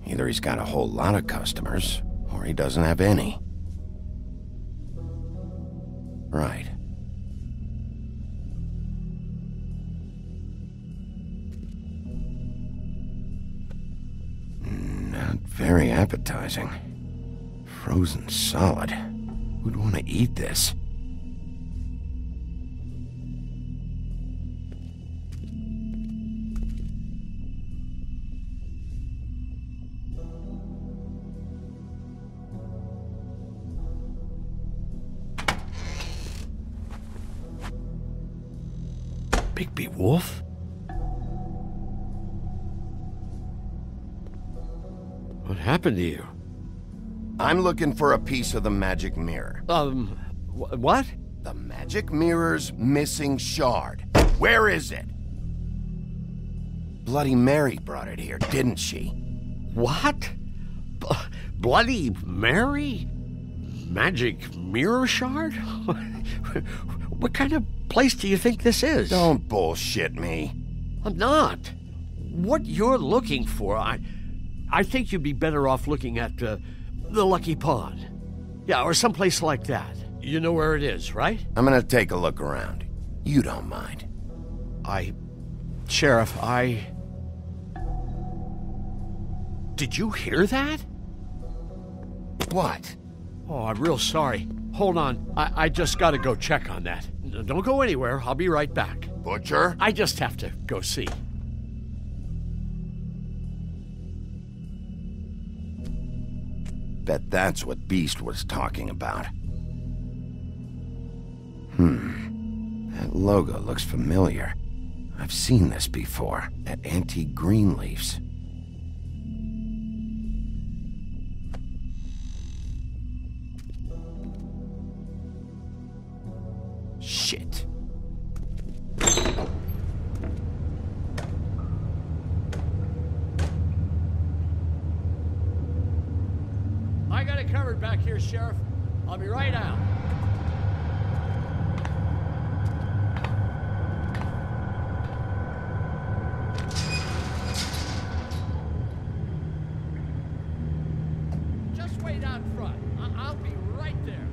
Either he's got a whole lot of customers, or he doesn't have any. Right. Not very appetizing. Frozen solid. Who'd want to eat this? Bigby Wolf? What happened to you? I'm looking for a piece of the magic mirror. What? The magic mirror's missing shard. Where is it? Bloody Mary brought it here, didn't she? What? Bloody Mary? Magic mirror shard? What kind of place do you think this is? Don't bullshit me. I'm not. What you're looking for, I think you'd be better off looking at the Lucky Pond. Yeah, or someplace like that. You know where it is, right? I'm gonna take a look around. You don't mind. Sheriff, Did you hear that? What? Oh, I'm real sorry. Hold on. I just gotta go check on that. Don't go anywhere. I'll be right back. Butcher? I just have to go see. Bet that's what Beast was talking about. That logo looks familiar. I've seen this before, at Antique Greenleaf's. Shit. I got it covered back here, Sheriff. I'll be right out. Just wait out front. I'll be right there.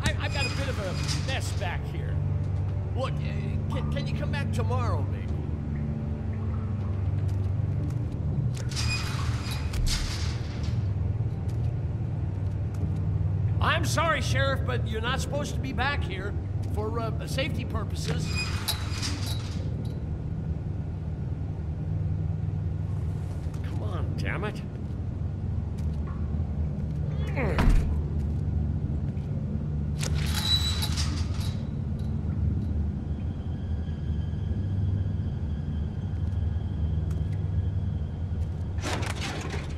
I've got a bit of a mess back here. Look, can you come back tomorrow, maybe? I'm sorry, Sheriff, but you're not supposed to be back here for safety purposes. Come on, damn it.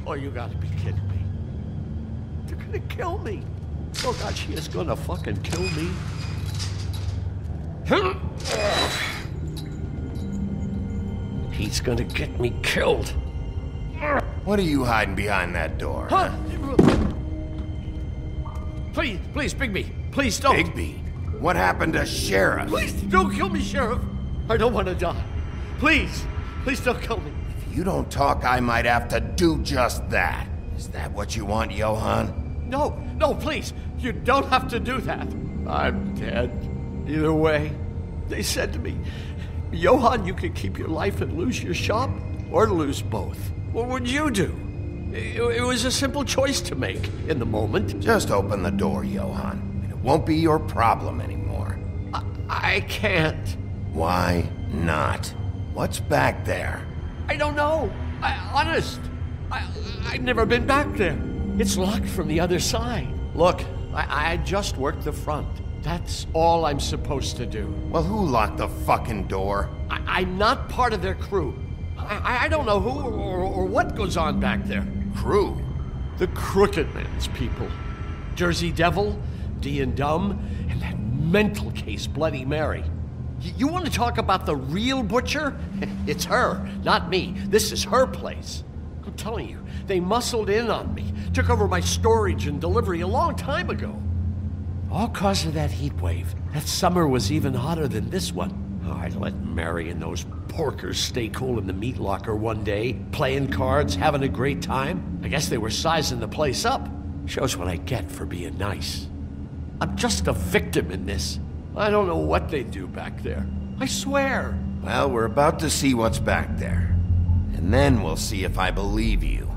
Oh, you gotta be kidding me. They're gonna kill me. Oh God, she is gonna fucking kill me. He's gonna get me killed. What are you hiding behind that door? Huh? Please, Bigby, please don't. Bigby? What happened to Sheriff? Please don't kill me, Sheriff. I don't want to die. Please don't kill me. If you don't talk, I might have to do just that. Is that what you want, Johann? No, please. You don't have to do that. I'm dead. Either way. They said to me, Johann, you can keep your life and lose your shop, or lose both. What would you do? It was a simple choice to make in the moment. Just open the door, Johann, and it won't be your problem anymore. I can't. Why not? What's back there? I don't know. Honest. I've never been back there. It's locked from the other side. Look, I just worked the front. That's all I'm supposed to do. Well, who locked the fucking door? I'm not part of their crew. I don't know who or what goes on back there. Crew? The Crooked Man's people. Jersey Devil, D and Dumb, and that mental case, Bloody Mary. You want to talk about the real butcher? It's her, not me. This is her place. I'm telling you, they muscled in on me, took over my storage and delivery a long time ago. All cause of that heat wave. That summer was even hotter than this one. Oh, I let Mary and those porkers stay cool in the meat locker one day, playing cards, having a great time. I guess they were sizing the place up. Shows what I get for being nice. I'm just a victim in this. I don't know what they do back there. I swear. Well, we're about to see what's back there. And then we'll see if I believe you.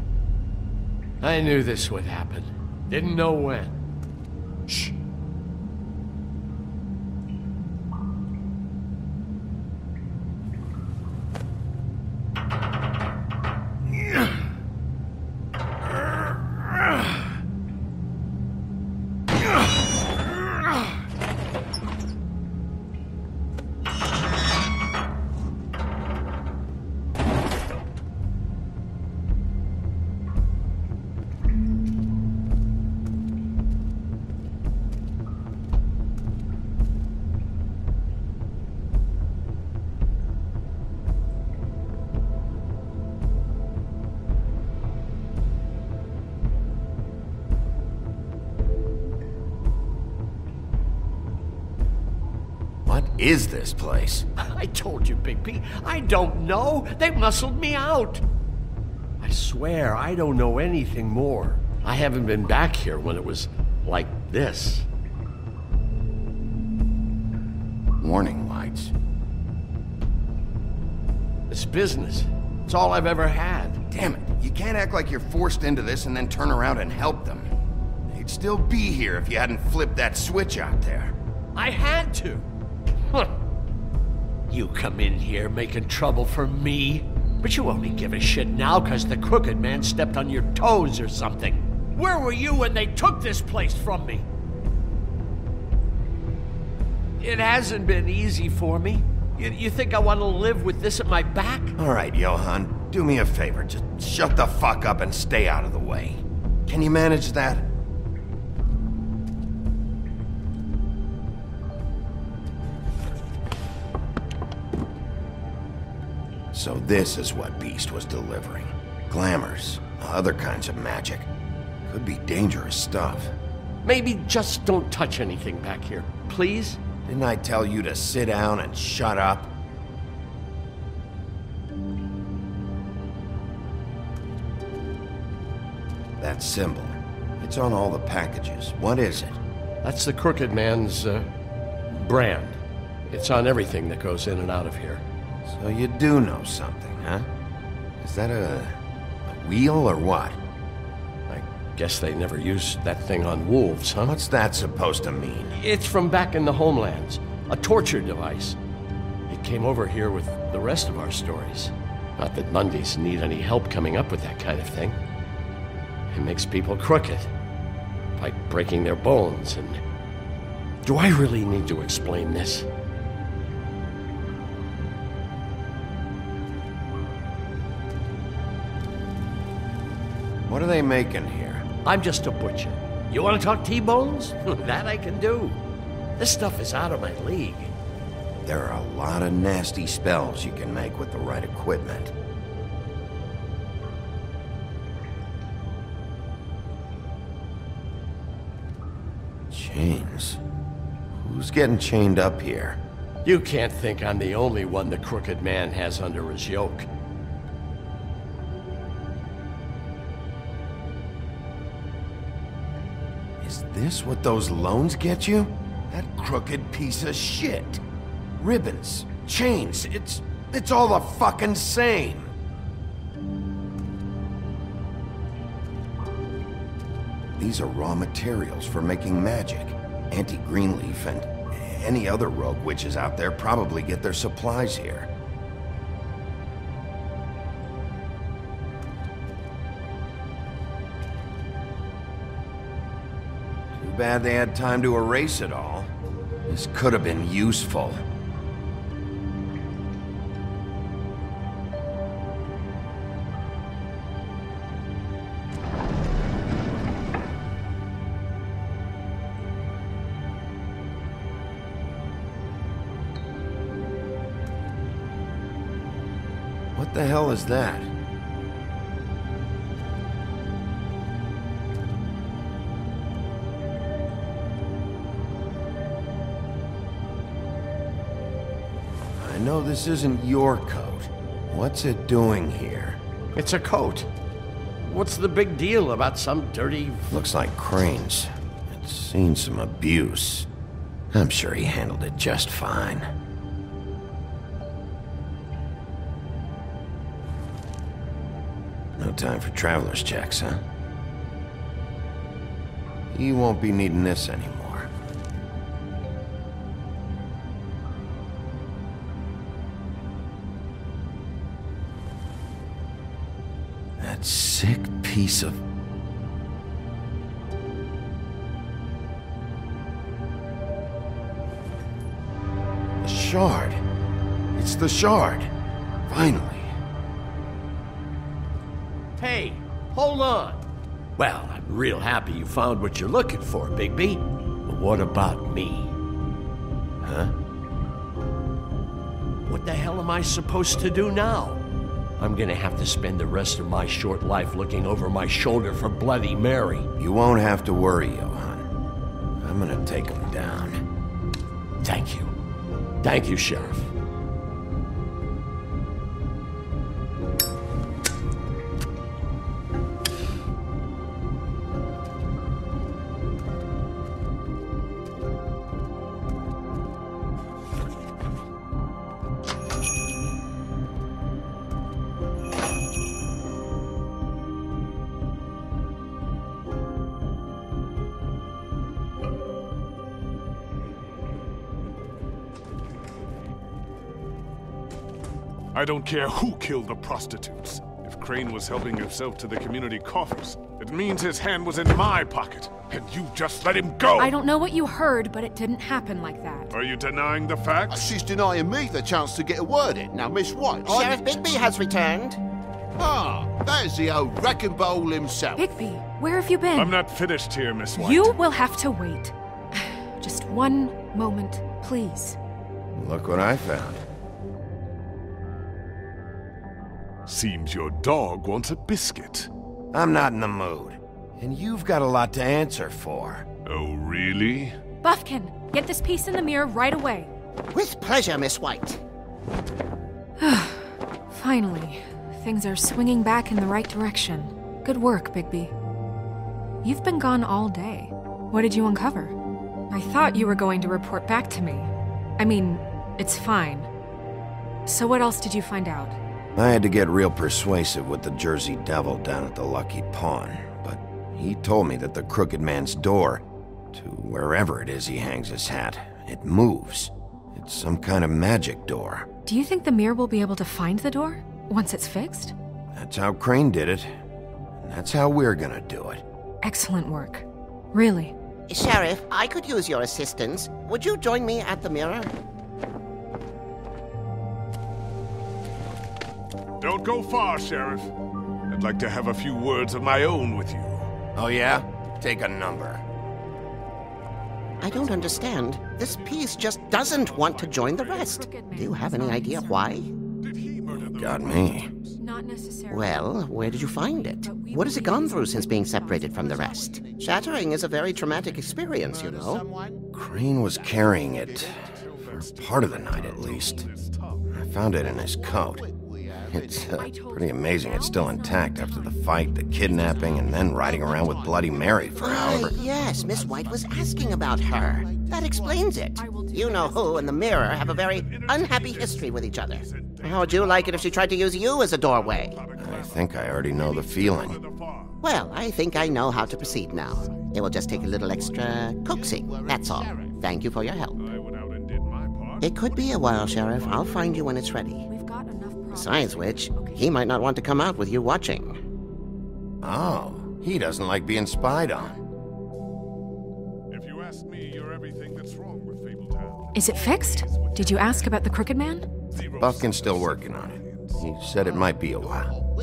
I knew this would happen. Didn't know when. Shh. What is this place? I told you, Bigby. I don't know. They muscled me out. I swear I don't know anything more. I haven't been back here when it was like this. Warning lights. It's business. It's all I've ever had. Damn it. You can't act like you're forced into this and then turn around and help them. They'd still be here if you hadn't flipped that switch out there. I had to. Huh. You come in here making trouble for me, but you only give a shit now because the Crooked Man stepped on your toes or something. Where were you when they took this place from me? It hasn't been easy for me. You think I want to live with this at my back? All right, Johann, do me a favor. Just shut the fuck up and stay out of the way. Can you manage that? So this is what Beast was delivering. Glamours, other kinds of magic. Could be dangerous stuff. Maybe just don't touch anything back here, please? Didn't I tell you to sit down and shut up? That symbol. It's on all the packages. What is it? That's the Crooked Man's, brand. It's on everything that goes in and out of here. So you do know something, huh? Is that a wheel or what? I guess they never used that thing on wolves, huh? What's that supposed to mean? It's from back in the homelands. A torture device. It came over here with the rest of our stories. Not that Mundies need any help coming up with that kind of thing. It makes people crooked. By breaking their bones and... Do I really need to explain this? What are they making here? I'm just a butcher. You want to talk T-bones? That I can do. This stuff is out of my league. There are a lot of nasty spells you can make with the right equipment. Chains? Who's getting chained up here? You can't think I'm the only one the Crooked Man has under his yoke. Is this what those loans get you? That crooked piece of shit. Ribbons, chains, it's all the fucking same. These are raw materials for making magic. Auntie Greenleaf and any other rogue witches out there probably get their supplies here. Too bad they had time to erase it all. This could have been useful. What the hell is that? I know this isn't your coat. What's it doing here? It's a coat. What's the big deal about some dirty... Looks like Crane's. It's seen some abuse. I'm sure he handled it just fine. No time for traveler's checks, huh? You won't be needing this anymore. That sick piece of... The shard. It's the shard. Finally. Hey, hold on. Well, I'm real happy you found what you're looking for, Bigby. But what about me? Huh? What the hell am I supposed to do now? I'm gonna have to spend the rest of my short life looking over my shoulder for Bloody Mary. You won't have to worry, Johan. I'm gonna take him down. Thank you. Thank you, Sheriff. I don't care who killed the prostitutes. If Crane was helping himself to the community coffers, it means his hand was in my pocket, and you just let him go! I don't know what you heard, but it didn't happen like that. Are you denying the facts? She's denying me the chance to get a word in. Now, Miss White... Sheriff Bigby has returned. Ah, there's the old wrecking bowl himself. Bigby, where have you been? I'm not finished here, Miss White. You will have to wait. Just one moment, please. Look what I found. Seems your dog wants a biscuit. I'm not in the mood. And you've got a lot to answer for. Oh, really? Buffkin, get this piece in the mirror right away. With pleasure, Miss White. Finally, things are swinging back in the right direction. Good work, Bigby. You've been gone all day. What did you uncover? I thought you were going to report back to me. I mean, it's fine. So what else did you find out? I had to get real persuasive with the Jersey Devil down at the Lucky Pawn, but he told me that the Crooked Man's door, to wherever it is he hangs his hat, it moves. It's some kind of magic door. Do you think the mirror will be able to find the door once it's fixed? That's how Crane did it. And that's how we're gonna do it. Excellent work. Really. Sheriff, I could use your assistance. Would you join me at the mirror? Don't go far, Sheriff. I'd like to have a few words of my own with you. Oh yeah? Take a number. I don't understand. This piece just doesn't want to join the rest. Do you have any idea why? Got me. Not necessarily. Well, where did you find it? What has it gone through since being separated from the rest? Shattering is a very traumatic experience, you know. Crane was carrying it, for part of the night at least. I found it in his coat. It's pretty amazing it's still intact after the fight, the kidnapping, and then riding around with Bloody Mary for however... Yes, Miss White was asking about her. That explains it. You know who and the mirror have a very unhappy history with each other. How would you like it if she tried to use you as a doorway? I think I already know the feeling. Well, I think I know how to proceed now. It will just take a little extra coaxing, that's all. Thank you for your help. It could be a while, Sheriff. I'll find you when it's ready. Besides which, he might not want to come out with you watching. Oh, he doesn't like being spied on. If you ask me, you're everything that's wrong with Fabletown. Is it fixed? Did you ask about the Crooked Man? Buffkin's still working on it. He said it might be a while.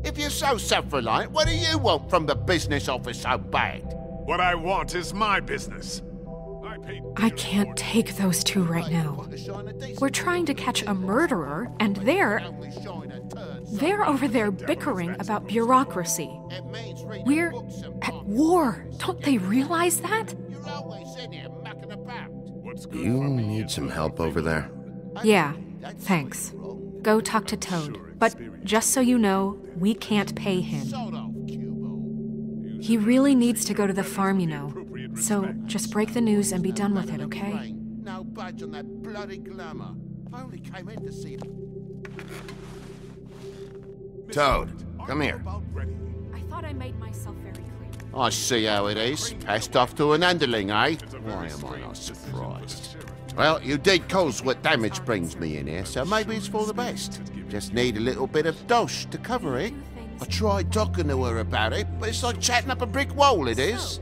If you're so self-reliant, what do you want from the business office so bad? What I want is my business. I can't take those two right now. We're trying to catch a murderer, and they're over there bickering about bureaucracy. We're at war. Don't they realize that? Do you need some help over there? Yeah, thanks. Go talk to Toad. But just so you know, we can't pay him. He really needs to go to the farm, you know. So just break the news and be done with it, okay? No budge on that bloody glamour. I only came in to see... Toad, come here. I thought I made myself very clear. I see how it is. Passed off to an underling, eh? Why am I not surprised? Well, you did cause what damage brings me in here, so maybe it's for the best. Just need a little bit of dosh to cover it. I tried talking to her about it, but it's like chatting up a brick wall, it is.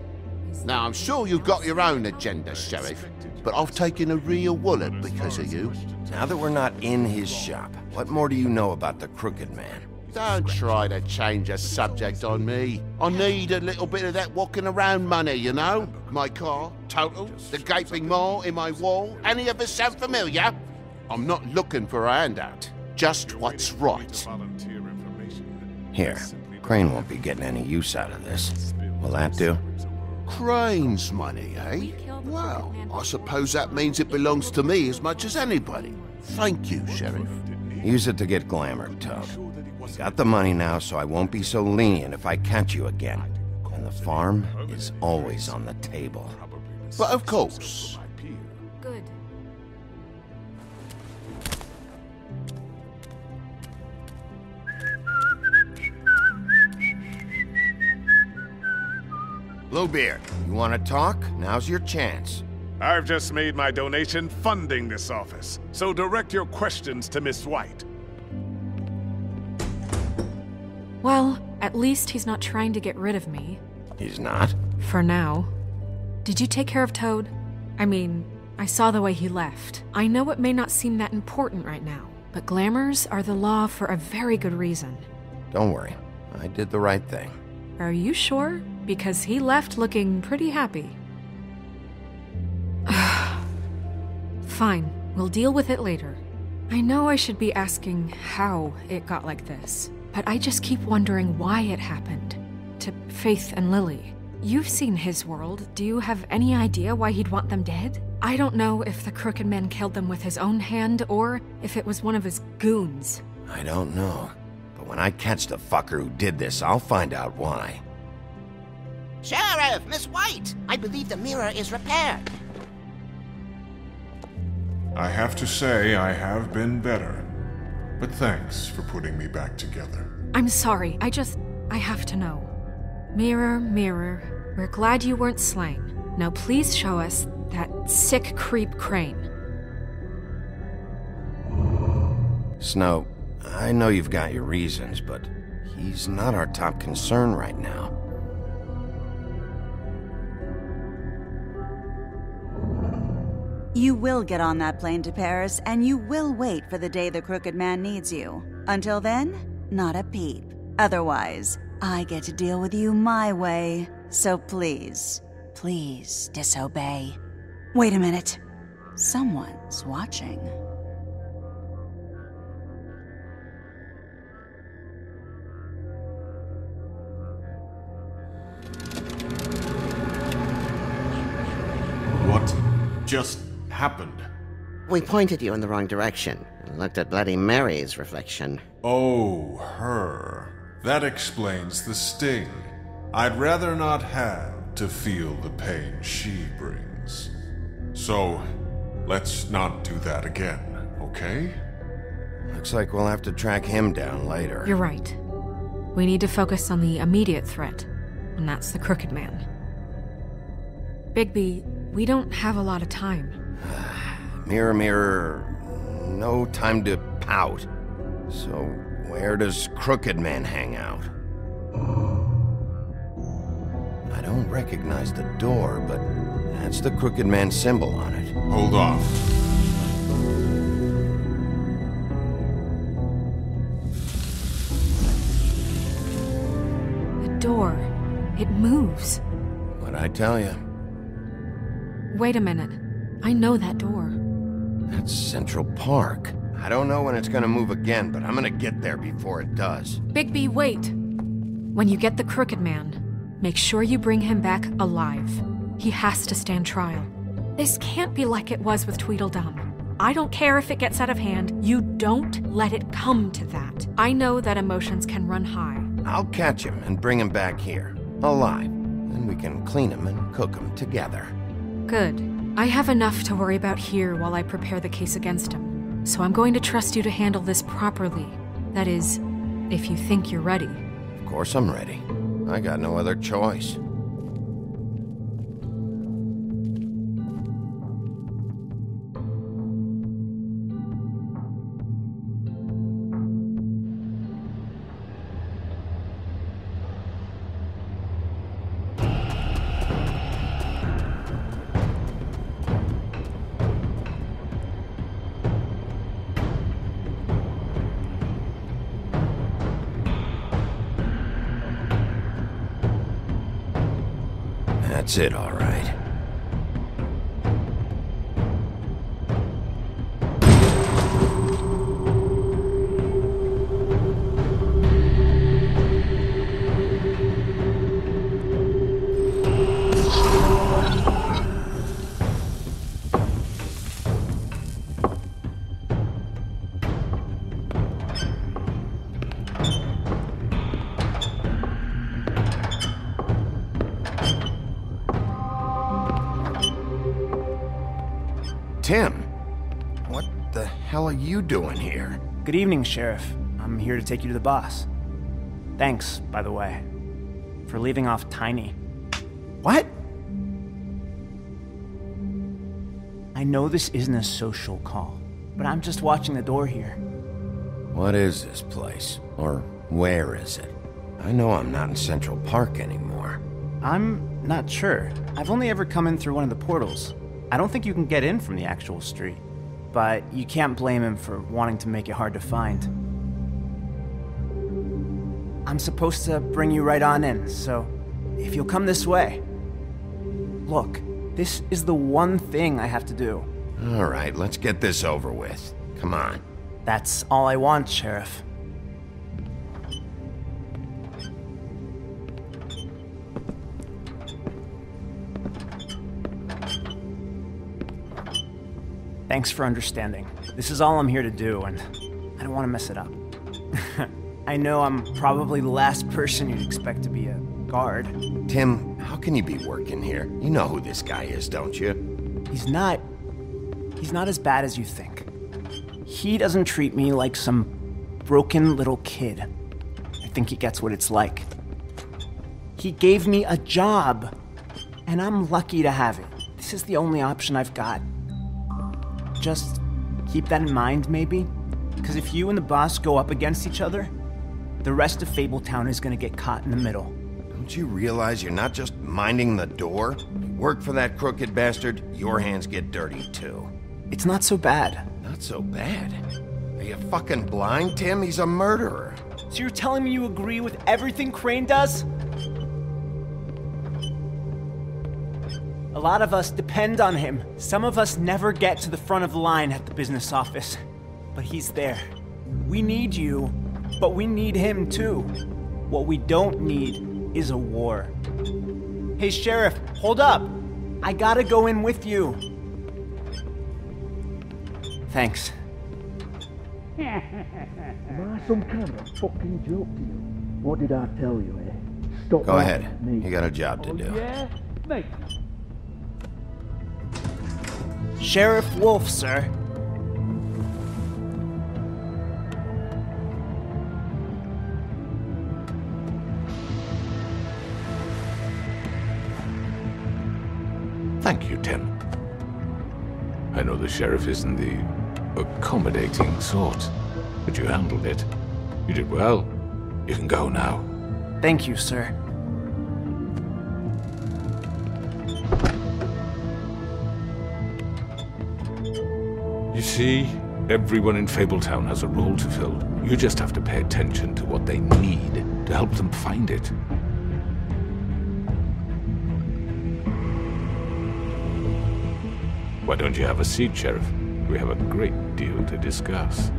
Now, I'm sure you've got your own agenda, Sheriff, but I've taken a real wallet because of you. Now that we're not in his shop, what more do you know about the Crooked Man? Don't try to change a subject on me. I need a little bit of that walking around money, you know? My car, total, the gaping maw in my wall. Any of us sound familiar? I'm not looking for a handout, just what's right. Here, Crane won't be getting any use out of this. Will that do? Crane's money, eh? Well, I suppose that means it belongs to me as much as anybody. Thank you, Sheriff. Use it to get glamour, Toad. Got the money now, so I won't be so lenient if I catch you again. And the farm is always on the table. But of course. Good. Bluebeard, you want to talk? Now's your chance. I've just made my donation funding this office, so direct your questions to Miss White. Well, at least he's not trying to get rid of me. He's not? For now. Did you take care of Toad? I mean, I saw the way he left. I know it may not seem that important right now, but glamours are the law for a very good reason. Don't worry. I did the right thing. Are you sure? Because he left looking pretty happy. Fine, we'll deal with it later. I know I should be asking how it got like this, but I just keep wondering why it happened. To Faith and Lily. You've seen his world. Do you have any idea why he'd want them dead? I don't know if the Crooked Man killed them with his own hand or if it was one of his goons. I don't know. But when I catch the fucker who did this, I'll find out why. Sheriff, Miss White! I believe the mirror is repaired. I have to say I have been better. But thanks for putting me back together. I'm sorry. I have to know. Mirror, mirror, we're glad you weren't slain. Now please show us that sick creep Crane. Snow, I know you've got your reasons, but he's not our top concern right now. You will get on that plane to Paris, and you will wait for the day the Crooked Man needs you. Until then, not a peep. Otherwise, I get to deal with you my way. So please, please disobey. Wait a minute. Someone's watching. What just happened? We pointed you in the wrong direction and looked at Bloody Mary's reflection. Oh, her. That explains the sting. I'd rather not have to feel the pain she brings. So, let's not do that again, okay? Looks like we'll have to track him down later. You're right. We need to focus on the immediate threat, and that's the Crooked Man. Bigby, we don't have a lot of time. Mirror, mirror, no time to pout. So, where does Crooked Man hang out? I don't recognize the door, but that's the Crooked Man symbol on it. Hold on. The door. It moves. What'd I tell you? Wait a minute. I know that door. That's Central Park. I don't know when it's gonna move again, but I'm gonna get there before it does. Bigby, wait! When you get the Crooked Man, make sure you bring him back alive. He has to stand trial. This can't be like it was with Tweedledum. I don't care if it gets out of hand. You don't let it come to that. I know that emotions can run high. I'll catch him and bring him back here, alive. Then we can clean him and cook him together. Good. I have enough to worry about here while I prepare the case against him. So I'm going to trust you to handle this properly. That is, if you think you're ready. Of course I'm ready. I got no other choice. That's it, all right. Tim, what the hell are you doing here? Good evening, Sheriff. I'm here to take you to the boss. Thanks, by the way, for leaving off Tiny. What? I know this isn't a social call, but I'm just watching the door here. What is this place? Or where is it? I know I'm not in Central Park anymore. I'm not sure. I've only ever come in through one of the portals. I don't think you can get in from the actual street, but you can't blame him for wanting to make it hard to find. I'm supposed to bring you right on in, so if you'll come this way. Look, this is the one thing I have to do. All right, let's get this over with. Come on. That's all I want, Sheriff. Thanks for understanding. This is all I'm here to do, and I don't want to mess it up. I know I'm probably the last person you'd expect to be a guard. Tim, how can you be working here? You know who this guy is, don't you? He's not as bad as you think. He doesn't treat me like some broken little kid. I think he gets what it's like. He gave me a job, and I'm lucky to have it. This is the only option I've got. Just keep that in mind, maybe? Because if you and the boss go up against each other, the rest of Fabletown is gonna get caught in the middle. Don't you realize you're not just minding the door? You work for that crooked bastard, your hands get dirty too. It's not so bad. Not so bad? Are you fucking blind, Tim? He's a murderer. So you're telling me you agree with everything Crane does? A lot of us depend on him. Some of us never get to the front of the line at the business office. But he's there. We need you, but we need him too. What we don't need is a war. Hey, Sheriff, hold up. I gotta go in with you. Thanks. Am I some kind of fucking joke to you? What did I tell you, eh? Stop. Go ahead. You got a job to do. Yeah? Mate. Sheriff Wolf, sir. Thank you, Tim. I know the sheriff isn't the accommodating sort, but you handled it. You did well. You can go now. Thank you, sir. You see, everyone in Fabletown has a role to fill. You just have to pay attention to what they need to help them find it. Why don't you have a seat, Sheriff? We have a great deal to discuss.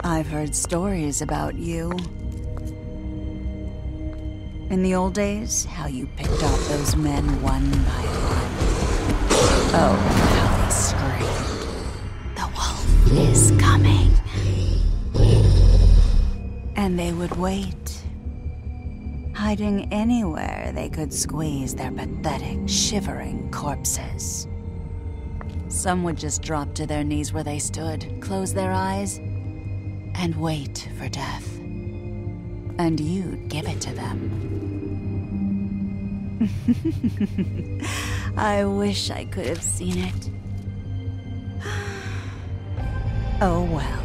I've heard stories about you. In the old days, how you picked off those men one by one. Oh, how they screamed. The wolf is coming. And they would wait, hiding anywhere they could squeeze their pathetic, shivering corpses. Some would just drop to their knees where they stood, close their eyes, and wait for death. And you'd give it to them. I wish I could have seen it. Oh well.